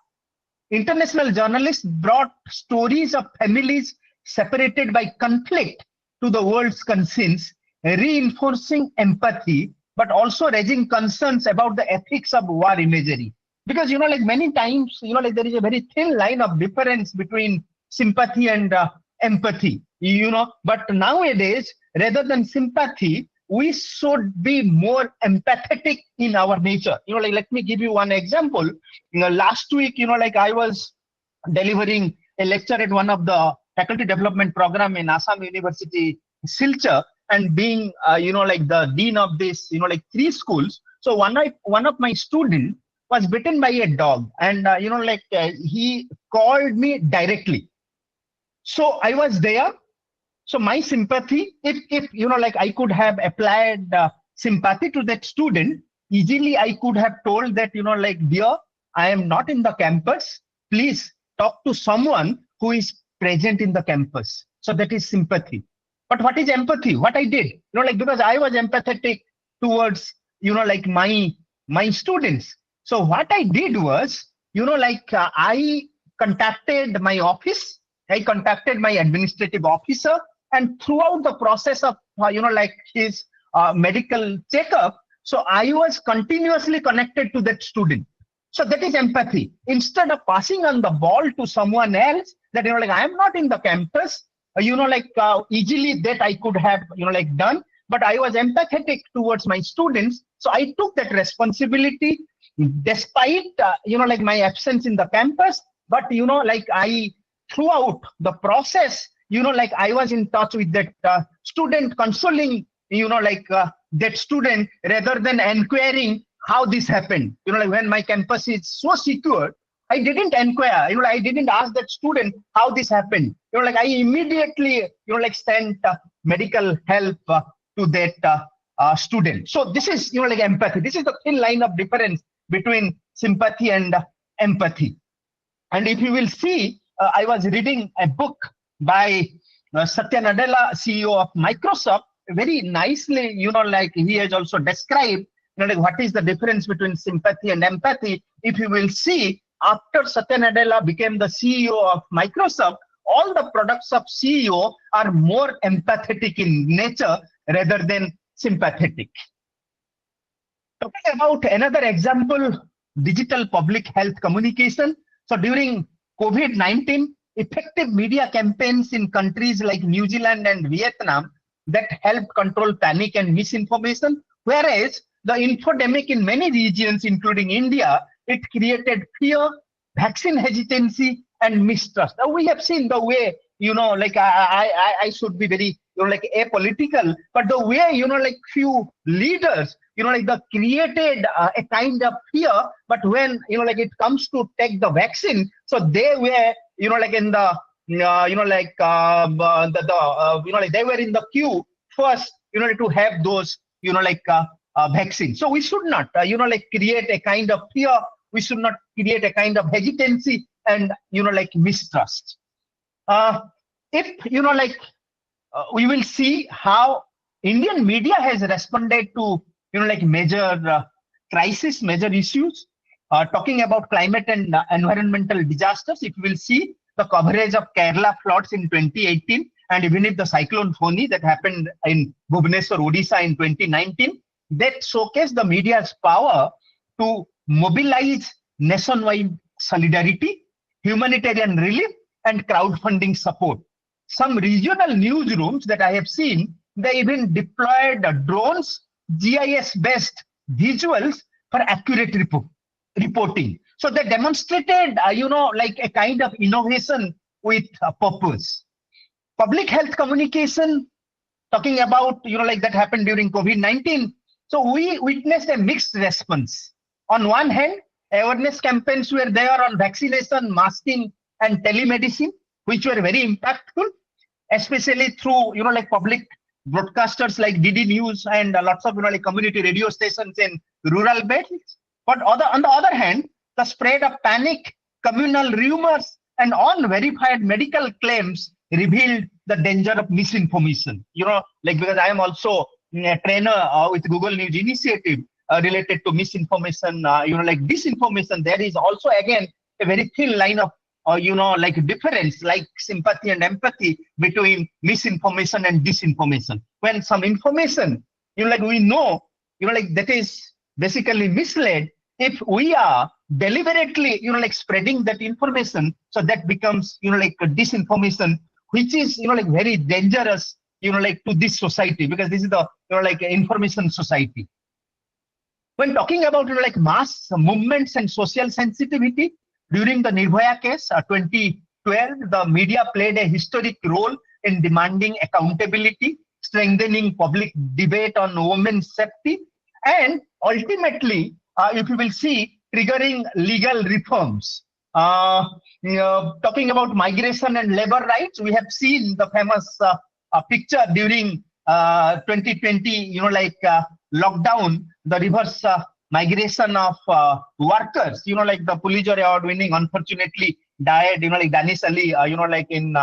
international journalists brought stories of families separated by conflict to the world's conscience, reinforcing empathy, but also raising concerns about the ethics of war imagery. Because, many times, there is a very thin line of difference between sympathy and empathy, but nowadays, rather than sympathy, we should be more empathetic in our nature. Let me give you one example. Last week, I was delivering a lecture at one of the faculty development program in Assam University, Silchar, and being, the dean of this, 3 schools. So one of my students was bitten by a dog, and he called me directly. So I was there. So my sympathy, if I could have applied sympathy to that student, easily I could have told that, dear, I am not in the campus. Please talk to someone who is present in the campus. So that is sympathy. But what is empathy? What I did, because I was empathetic towards, my students. So what I did was, I contacted my office, I contacted my administrative officer, and throughout the process of, his medical checkup, so I was continuously connected to that student. So that is empathy. Instead of passing on the ball to someone else, that, I am not in the campus, easily that I could have, done, but I was empathetic towards my students. So I took that responsibility despite, my absence in the campus, but, I, throughout the process, I was in touch with that student, consoling, that student, rather than inquiring how this happened. When my campus is so secure, I didn't inquire, I didn't ask that student how this happened. I immediately, sent medical help to that student. So this is, empathy. This is the thin line of difference between sympathy and empathy. And if you will see, I was reading a book by Satya Nadella, CEO of Microsoft, very nicely, he has also described, what is the difference between sympathy and empathy. If you will see, after Satya Nadella became the CEO of Microsoft, all the products of CEO are more empathetic in nature rather than sympathetic. Talking about another example, digital public health communication. So during COVID-19, effective media campaigns in countries like New Zealand and Vietnam that helped control panic and misinformation, whereas the infodemic in many regions, including India, it created fear, vaccine hesitancy, and mistrust. Now we have seen the way, I should be very, apolitical, but the way, few leaders like the created a kind of fear. But when, like it comes to take the vaccine, so they were, like in the, like like they were in the queue first, to have those, like vaccine. So we should not, like create a kind of fear. We should not create a kind of hesitancy and, like mistrust. If, like we will see how Indian media has responded to, like major crisis, major issues, talking about climate and environmental disasters. If we will see the coverage of Kerala floods in 2018, and even if the cyclone Foni that happened in Bhubaneswar, Odisha in 2019, that showcased the media's power to mobilize nationwide solidarity, humanitarian relief, and crowdfunding support. Some regional newsrooms that I have seen, they even deployed drones, GIS-based visuals for accurate reporting. So they demonstrated, like a kind of innovation with a purpose. Public health communication, talking about, like that happened during COVID-19. So we witnessed a mixed response. On one hand, awareness campaigns were there on vaccination, masking, and telemedicine, which were very impactful, especially through, like public broadcasters like DD News and lots of, like community radio stations in rural belts. But on the other hand, the spread of panic, communal rumors, and unverified medical claims revealed the danger of misinformation. Like because I am also a trainer with Google News Initiative related to misinformation, like disinformation. There is also again a very thin line of, like difference, like sympathy and empathy between misinformation and disinformation. When some information, like we know, like that is basically misled, if we are deliberately, like spreading that information, so that becomes, like a disinformation, which is, like very dangerous, like to this society, because this is the, like information society. When talking about, like mass movements and social sensitivity, during the Nirbhaya case, 2012, the media played a historic role in demanding accountability, strengthening public debate on women's safety, and ultimately, if you will see, triggering legal reforms. Talking about migration and labor rights, we have seen the famous picture during 2020, like lockdown, the reverse migration of workers, like the Pulitzer Award winning, unfortunately died, like Danish Ali, like in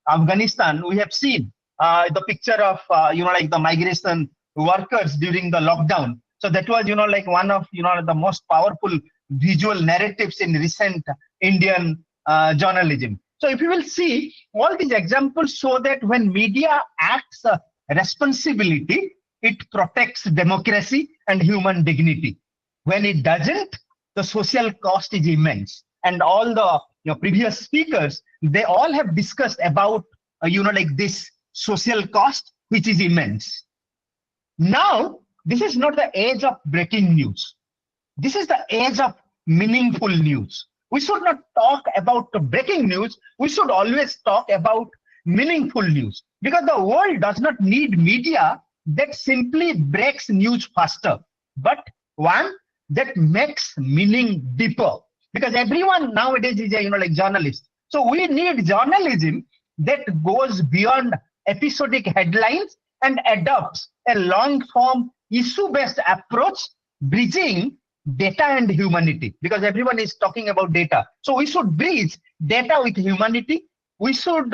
Afghanistan. We have seen the picture of, like the migration workers during the lockdown. So that was, like one of, the most powerful visual narratives in recent Indian journalism. So if you will see, all these examples show that when media acts responsibility, it protects democracy and human dignity. When it doesn't, the social cost is immense. And all the previous speakers, they all have discussed about, like this social cost, which is immense. Now, this is not the age of breaking news. This is the age of meaningful news. We should not talk about the breaking news. We should always talk about meaningful news, because the world does not need media that simply breaks news faster, but one that makes meaning deeper. Because everyone nowadays is a, like journalist. So we need journalism that goes beyond episodic headlines and adopts a long-form issue-based approach, bridging data and humanity, because everyone is talking about data. So we should bridge data with humanity. We should,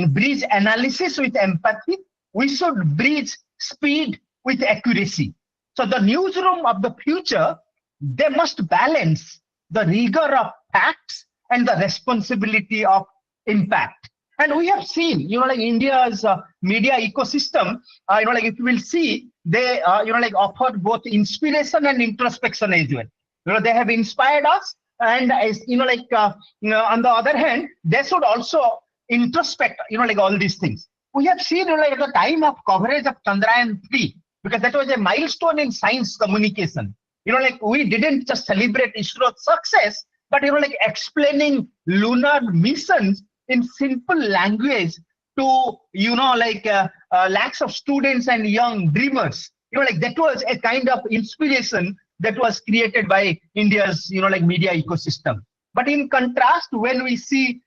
bridge analysis with empathy. We should bridge speed with accuracy. So the newsroom of the future, they must balance the rigor of facts and the responsibility of impact. And we have seen, like India's media ecosystem, like if you will see, they, like offer both inspiration and introspection as well. They have inspired us, and as on the other hand, they should also introspect, like all these things. We have seen, like at the time of coverage of Chandrayaan-3, because that was a milestone in science communication. Like we didn't just celebrate ISRO's success, but like explaining lunar missions in simple language to, like lakhs of students and young dreamers. like that was a kind of inspiration that was created by India's, like media ecosystem. But in contrast, when we see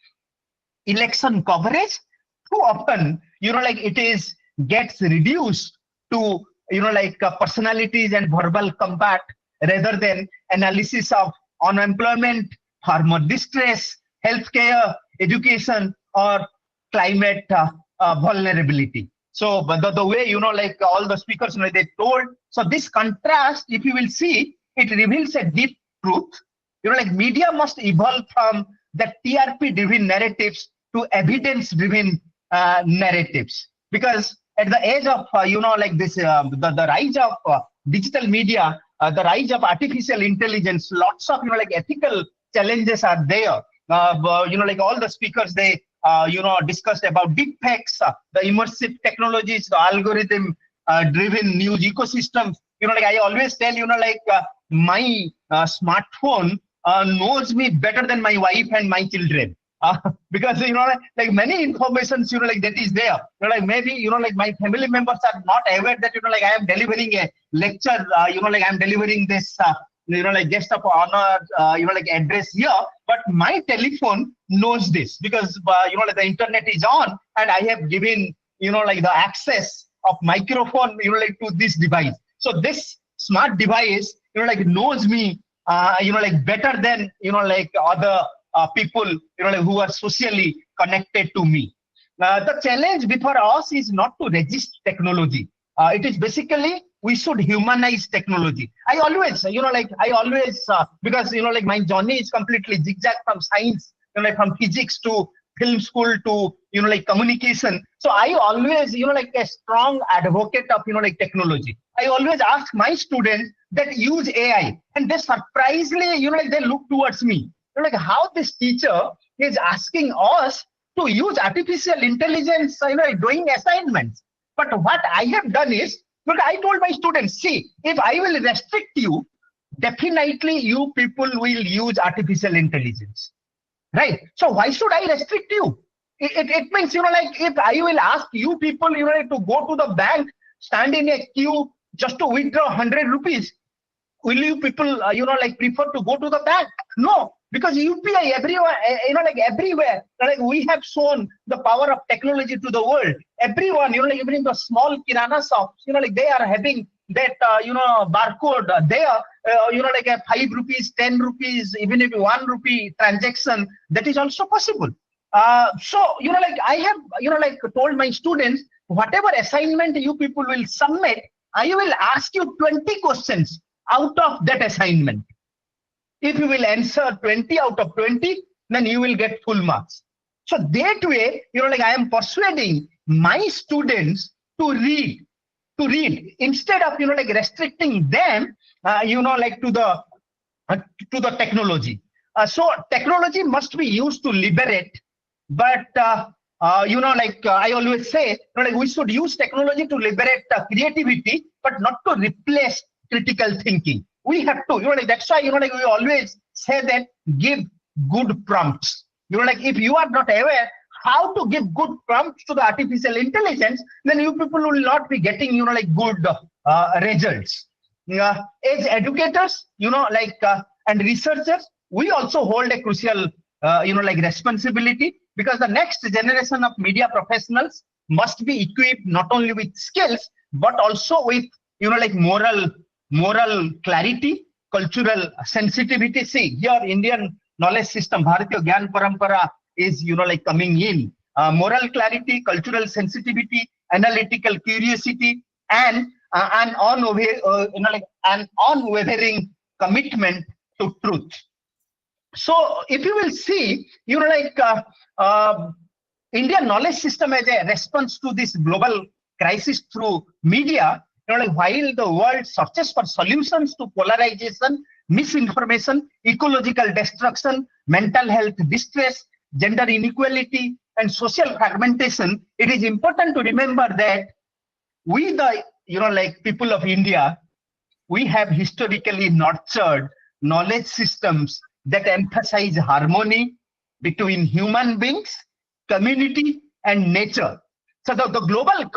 election coverage, too often, like it is gets reduced to, like personalities and verbal combat rather than analysis of unemployment, farmer distress, healthcare, education, or climate vulnerability. So, but the way, like all the speakers, they told, so this contrast, if you will see, it reveals a deep truth. Like media must evolve from the TRP-driven narratives to evidence-driven narratives. Because at the age of, like this, the rise of digital media, the rise of artificial intelligence, lots of, like ethical challenges are there. Like all the speakers, they, discussed about deep fakes, the immersive technologies, the algorithm-driven news ecosystems. Like I always tell, like my smartphone knows me better than my wife and my children. Because, like many informations, like that is there. Like maybe, like my family members are not aware that, like I am delivering a lecture, like I'm delivering this, like guest of honor, like address here. But my telephone knows this because, like the internet is on and I have given, like the access of microphone, like to this device. So this smart device, like knows me, like better than, like other people, like who are socially connected to me. The challenge before us is not to resist technology. It is basically, we should humanize technology. I always, because, like my journey is completely zigzag from science, like from physics to film school to, like communication. So I always, like a strong advocate of, like technology. I always ask my students that use AI, and they surprisingly, like they look towards me. Like how this teacher is asking us to use artificial intelligence, doing assignments. But what I have done is, look, I told my students, see, if I will restrict you, definitely you people will use artificial intelligence, right? So why should I restrict you? It means, like if I will ask you people, to go to the bank, stand in a queue just to withdraw 100 rupees, will you people, like prefer to go to the bank? No, because UPI everywhere, like everywhere, like we have shown the power of technology to the world. Everyone, like even in the small kirana shops, like they are having that, barcode there, like a 5 rupees, 10 rupees, even if 1 rupee transaction, that is also possible. So, like I have, like told my students, whatever assignment you people will submit, I will ask you 20 questions out of that assignment. If you will answer 20 out of 20, then you will get full marks. So that way, like I am persuading my students to read instead of, like restricting them, like to the technology. So technology must be used to liberate, but like I always say, like we should use technology to liberate creativity, but not to replace critical thinking. We have to, like that's why, like we always say that give good prompts. Like if you are not aware how to give good prompts to the artificial intelligence, then you people will not be getting, like good results. As educators, like and researchers, we also hold a crucial, like responsibility, because the next generation of media professionals must be equipped not only with skills, but also with, like moral clarity, cultural sensitivity. See, here Indian knowledge system, Bharatiya Gyan Parampara is, like coming in. Moral clarity, cultural sensitivity, analytical curiosity, and an unwavering commitment to truth. So if you will see, like Indian knowledge system as a response to this global crisis through media, like while the world searches for solutions to polarization, misinformation, ecological destruction, mental health distress, gender inequality, and social fragmentation, it is important to remember that we, the like people of India, we have historically nurtured knowledge systems that emphasize harmony between human beings, community, and nature. So the global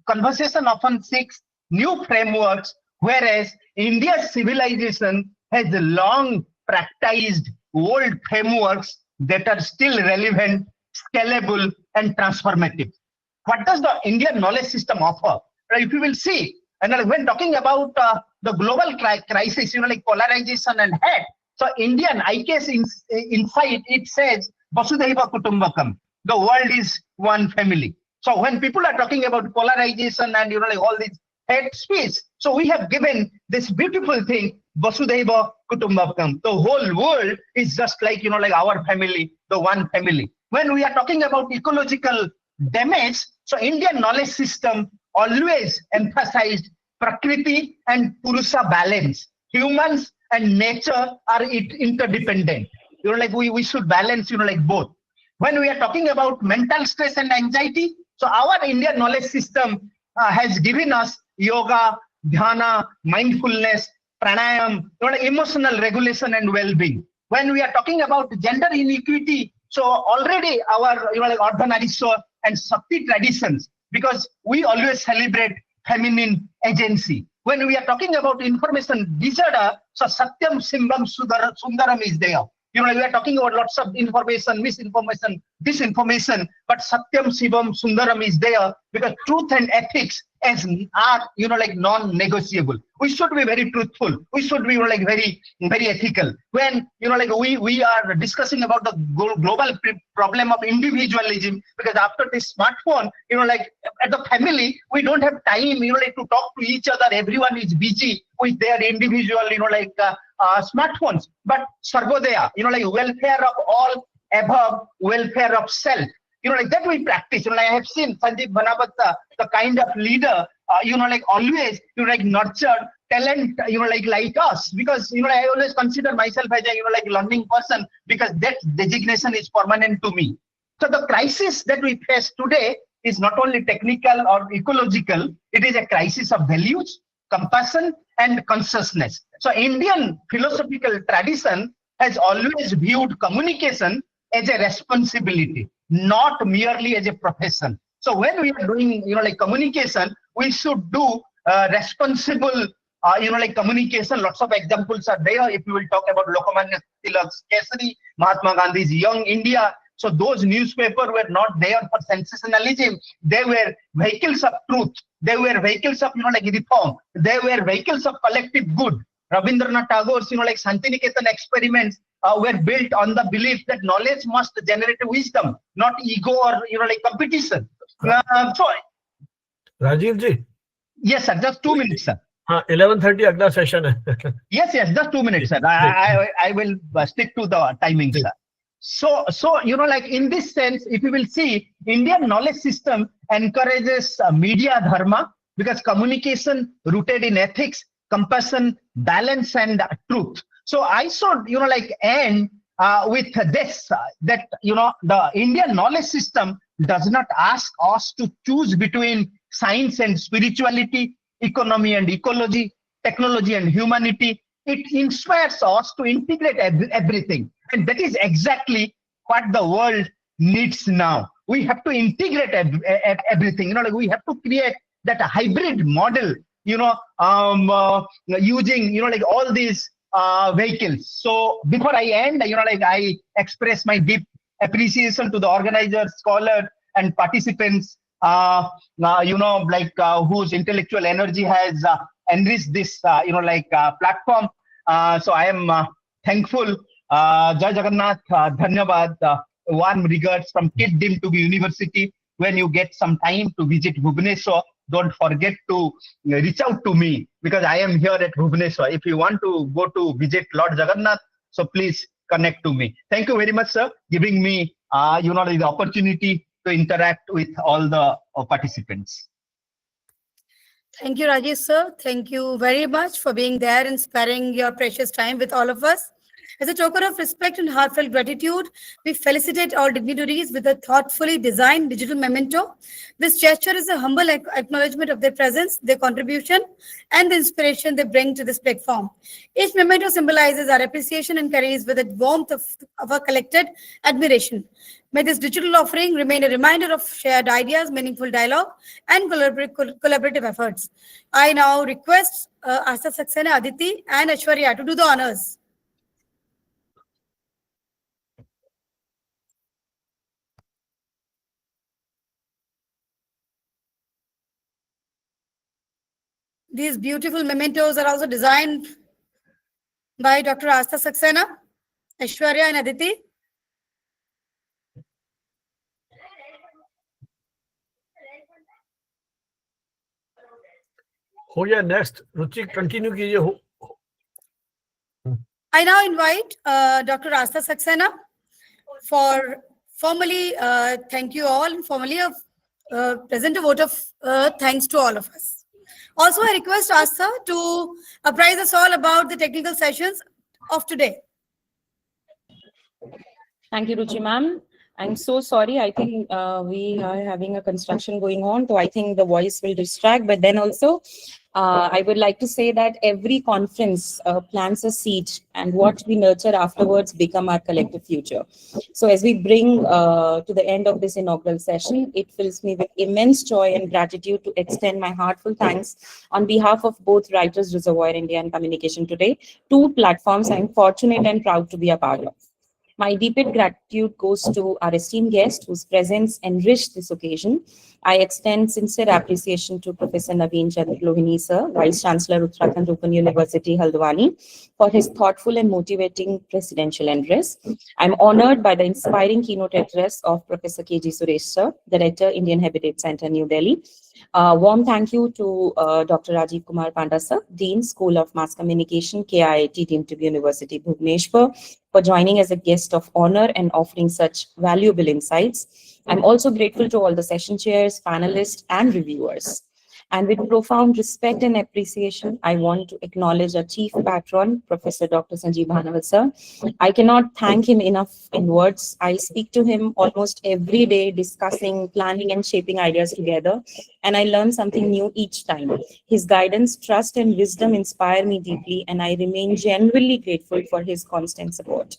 conversation often seeks new frameworks, whereas India's civilization has long practiced old frameworks that are still relevant, scalable, and transformative. What does the Indian knowledge system offer? If you will see, and when talking about the global crisis, like polarization and hate, so Indian IK's insight, it says, Vasudhaiva Kutumbakam, the world is one family. So when people are talking about polarization and like all these hate speech, so we have given this beautiful thing, Vasudhaiva Kutumbakam. The whole world is just like like our family, the one family. When we are talking about ecological damage, so Indian knowledge system always emphasized Prakriti and Purusa balance. Humans and nature are interdependent. Like we should balance like both. When we are talking about mental stress and anxiety, so our Indian knowledge system has given us yoga, dhyana, mindfulness, pranayam, like emotional regulation and well-being. When we are talking about gender inequity, so already our like Ardhanarishwar and Shakti traditions, because we always celebrate feminine agency. When we are talking about information disorder, so Satyam Simbam Sundaram is there. We are talking about lots of information, misinformation, disinformation, but Satyam Shivam Sundaram is there because truth and ethics are like non-negotiable. We should be very truthful. We should be like very ethical. When like we are discussing about the global problem of individualism, because after this smartphone, like at the family we don't have time like to talk to each other. Everyone is busy with their individual smartphones. But Sarvodaya, like welfare of all above welfare of self. Like that we practice. I have seen Sanjeev Bhanavath, the kind of leader, like always, like nurture talent, like us, because, I always consider myself as a, like learning person, because that designation is permanent to me. So the crisis that we face today is not only technical or ecological, it is a crisis of values, compassion, and consciousness. So Indian philosophical tradition has always viewed communication as a responsibility, not merely as a profession. So when we are doing, like communication, we should do responsible, like communication. Lots of examples are there. If you will talk about Lokmanya Tilak's Kesari, Mahatma Gandhi's Young India. So those newspapers were not there for sensationalism. They were vehicles of truth. They were vehicles of, like reform. They were vehicles of collective good. Rabindranath Tagore's, like Santiniketan experiments were built on the belief that knowledge must generate wisdom, not ego or, like competition. So, Rajiv ji. Yes, sir. Just 2 minutes, sir. 11:30 agla session hai. Yes, just 2 minutes, sir. I will stick to the timing, sir. So, like in this sense, if you will see, Indian knowledge system encourages media dharma, because communication rooted in ethics, compassion, balance, and truth. So I should, like end with this, that, the Indian knowledge system does not ask us to choose between science and spirituality, economy and ecology, technology and humanity. It inspires us to integrate everything. And that is exactly what the world needs now. We have to integrate everything. Like we have to create that hybrid model, using, like all these vehicles. So before I end, like I express my deep appreciation to the organizers, scholars, and participants, like whose intellectual energy has enriched this, platform. So I am thankful. Jai Jagannath, Dhanyabad, warm regards from Kid Dim to the University. When you get some time to visit Bhubaneswar, don't forget to reach out to me, because I am here at Bhubaneswar. If you want to go to visit Lord Jagannath, so please connect to me. Thank you very much, sir, giving me, the opportunity to interact with all the participants. Thank you, Rajesh sir. Thank you very much for being there and sparing your precious time with all of us. As a token of respect and heartfelt gratitude, we felicitate all dignitaries with a thoughtfully designed digital memento. This gesture is a humble acknowledgement of their presence, their contribution, and the inspiration they bring to this platform. Each memento symbolizes our appreciation and carries with it warmth of our collected admiration. May this digital offering remain a reminder of shared ideas, meaningful dialogue, and collaborative efforts. I now request Asta Saxena, Aditi, and Aishwarya to do the honors. These beautiful mementos are also designed by Dr. Asta Saxena, Aishwarya, and Aditi. हो गया next रुचि continue कीजिए हो I now invite Dr. Asta Saxena for formally thank you all and formally present a vote of thanks to all of us. Also, I request Asta to apprise us all about the technical sessions of today. Thank you, Ruchi ma'am. I'm so sorry. I think we are having a construction going on, so I think the voice will distract. But then also, I would like to say that every conference plants a seed, and what we nurture afterwards become our collective future. So as we bring to the end of this inaugural session, it fills me with immense joy and gratitude to extend my heartfelt thanks on behalf of both Writers Reservoir India and Communication Today, two platforms I'm fortunate and proud to be a part of. My deepest gratitude goes to our esteemed guest whose presence enriched this occasion. I extend sincere appreciation to Professor Naveen Chandra Lohini sir, Vice Chancellor Uttarakhand Open University, Haldwani, for his thoughtful and motivating presidential address. I'm honored by the inspiring keynote address of Professor K.G. Suresh sir, Director, Indian Heritage Center, New Delhi. Warm thank you to Dr. Rajiv Kumar Panda sir, Dean, School of Mass Communication, KIIT, Deemed to be University, Bhubaneswar, for joining as a guest of honor and offering such valuable insights. I'm also grateful to all the session chairs, panelists, and reviewers. And with profound respect and appreciation, I want to acknowledge our chief patron, Professor Dr. Sanjeev Bhanavat sir. I cannot thank him enough in words. I speak to him almost every day, discussing, planning, and shaping ideas together, and I learn something new each time. His guidance, trust, and wisdom inspire me deeply, and I remain genuinely grateful for his constant support.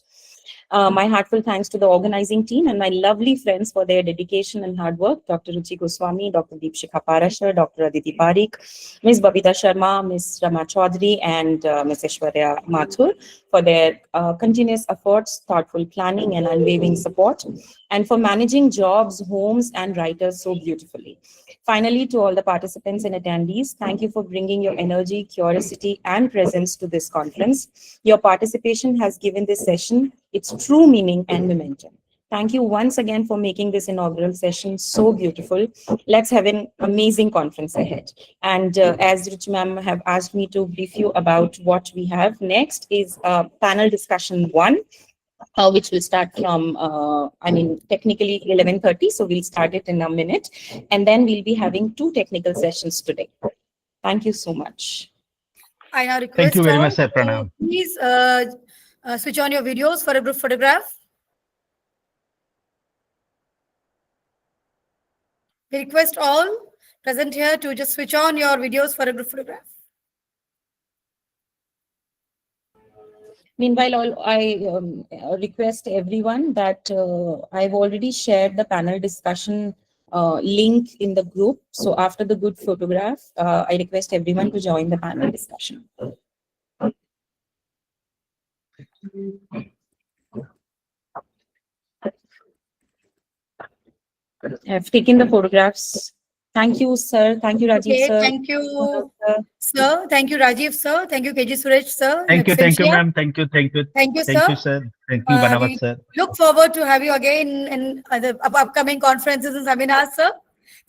My heartfelt thanks to the organizing team and my lovely friends for their dedication and hard work, Dr. Ruchi Goswami, Dr. Deepshikha Parashar, Dr. Aditi Pareek, Ms. Babita Sharma, Ms. Rama Chaudhary, and Ms. Aishwarya Mathur for their continuous efforts, thoughtful planning, and unwavering support, and for managing jobs, homes, and writers so beautifully. Finally, to all the participants and attendees, thank you for bringing your energy, curiosity, and presence to this conference. Your participation has given this session its true meaning and momentum. Thank you once again for making this inaugural session so beautiful. Let's have an amazing conference ahead. And as Ruchi ma'am have asked me to brief you about what we have next is panel discussion 1. Which will start from, technically 11:30, so we'll start it in a minute. And then we'll be having 2 technical sessions today. Thank you so much. I now request Thank you very all much, sir. to Pranam. please switch on your videos for a group photograph. We request all present here to just switch on your videos for a group photograph. Meanwhile, I request everyone that I've already shared the panel discussion link in the group. So after the good photograph, I request everyone to join the panel discussion. I've taken the photographs. Thank you, sir. Thank you, Rajiv, Okay, sir. thank you, sir. Thank you, Rajiv, sir. Thank you, K.G. Suresh, sir. Thank you, ma'am. thank you, Thank you, thank you, sir. Thank you, Bhanavat We sir. look forward to have you again in the upcoming conferences and seminars, sir.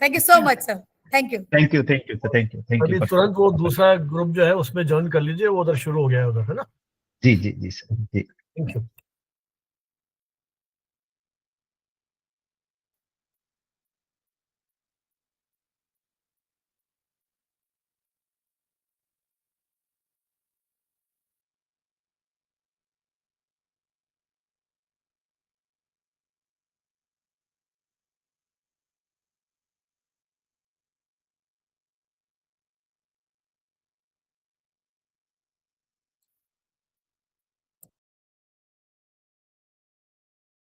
Thank you so much, sir. Thank you. Thank you, thank you, thank you, thank अभी you. तुरंत वो दूसरा group जो है उसमें join कर लीजिए, वो उधर शुरू हो गया है उधर, है ना? जी, sir. जी. Thank you.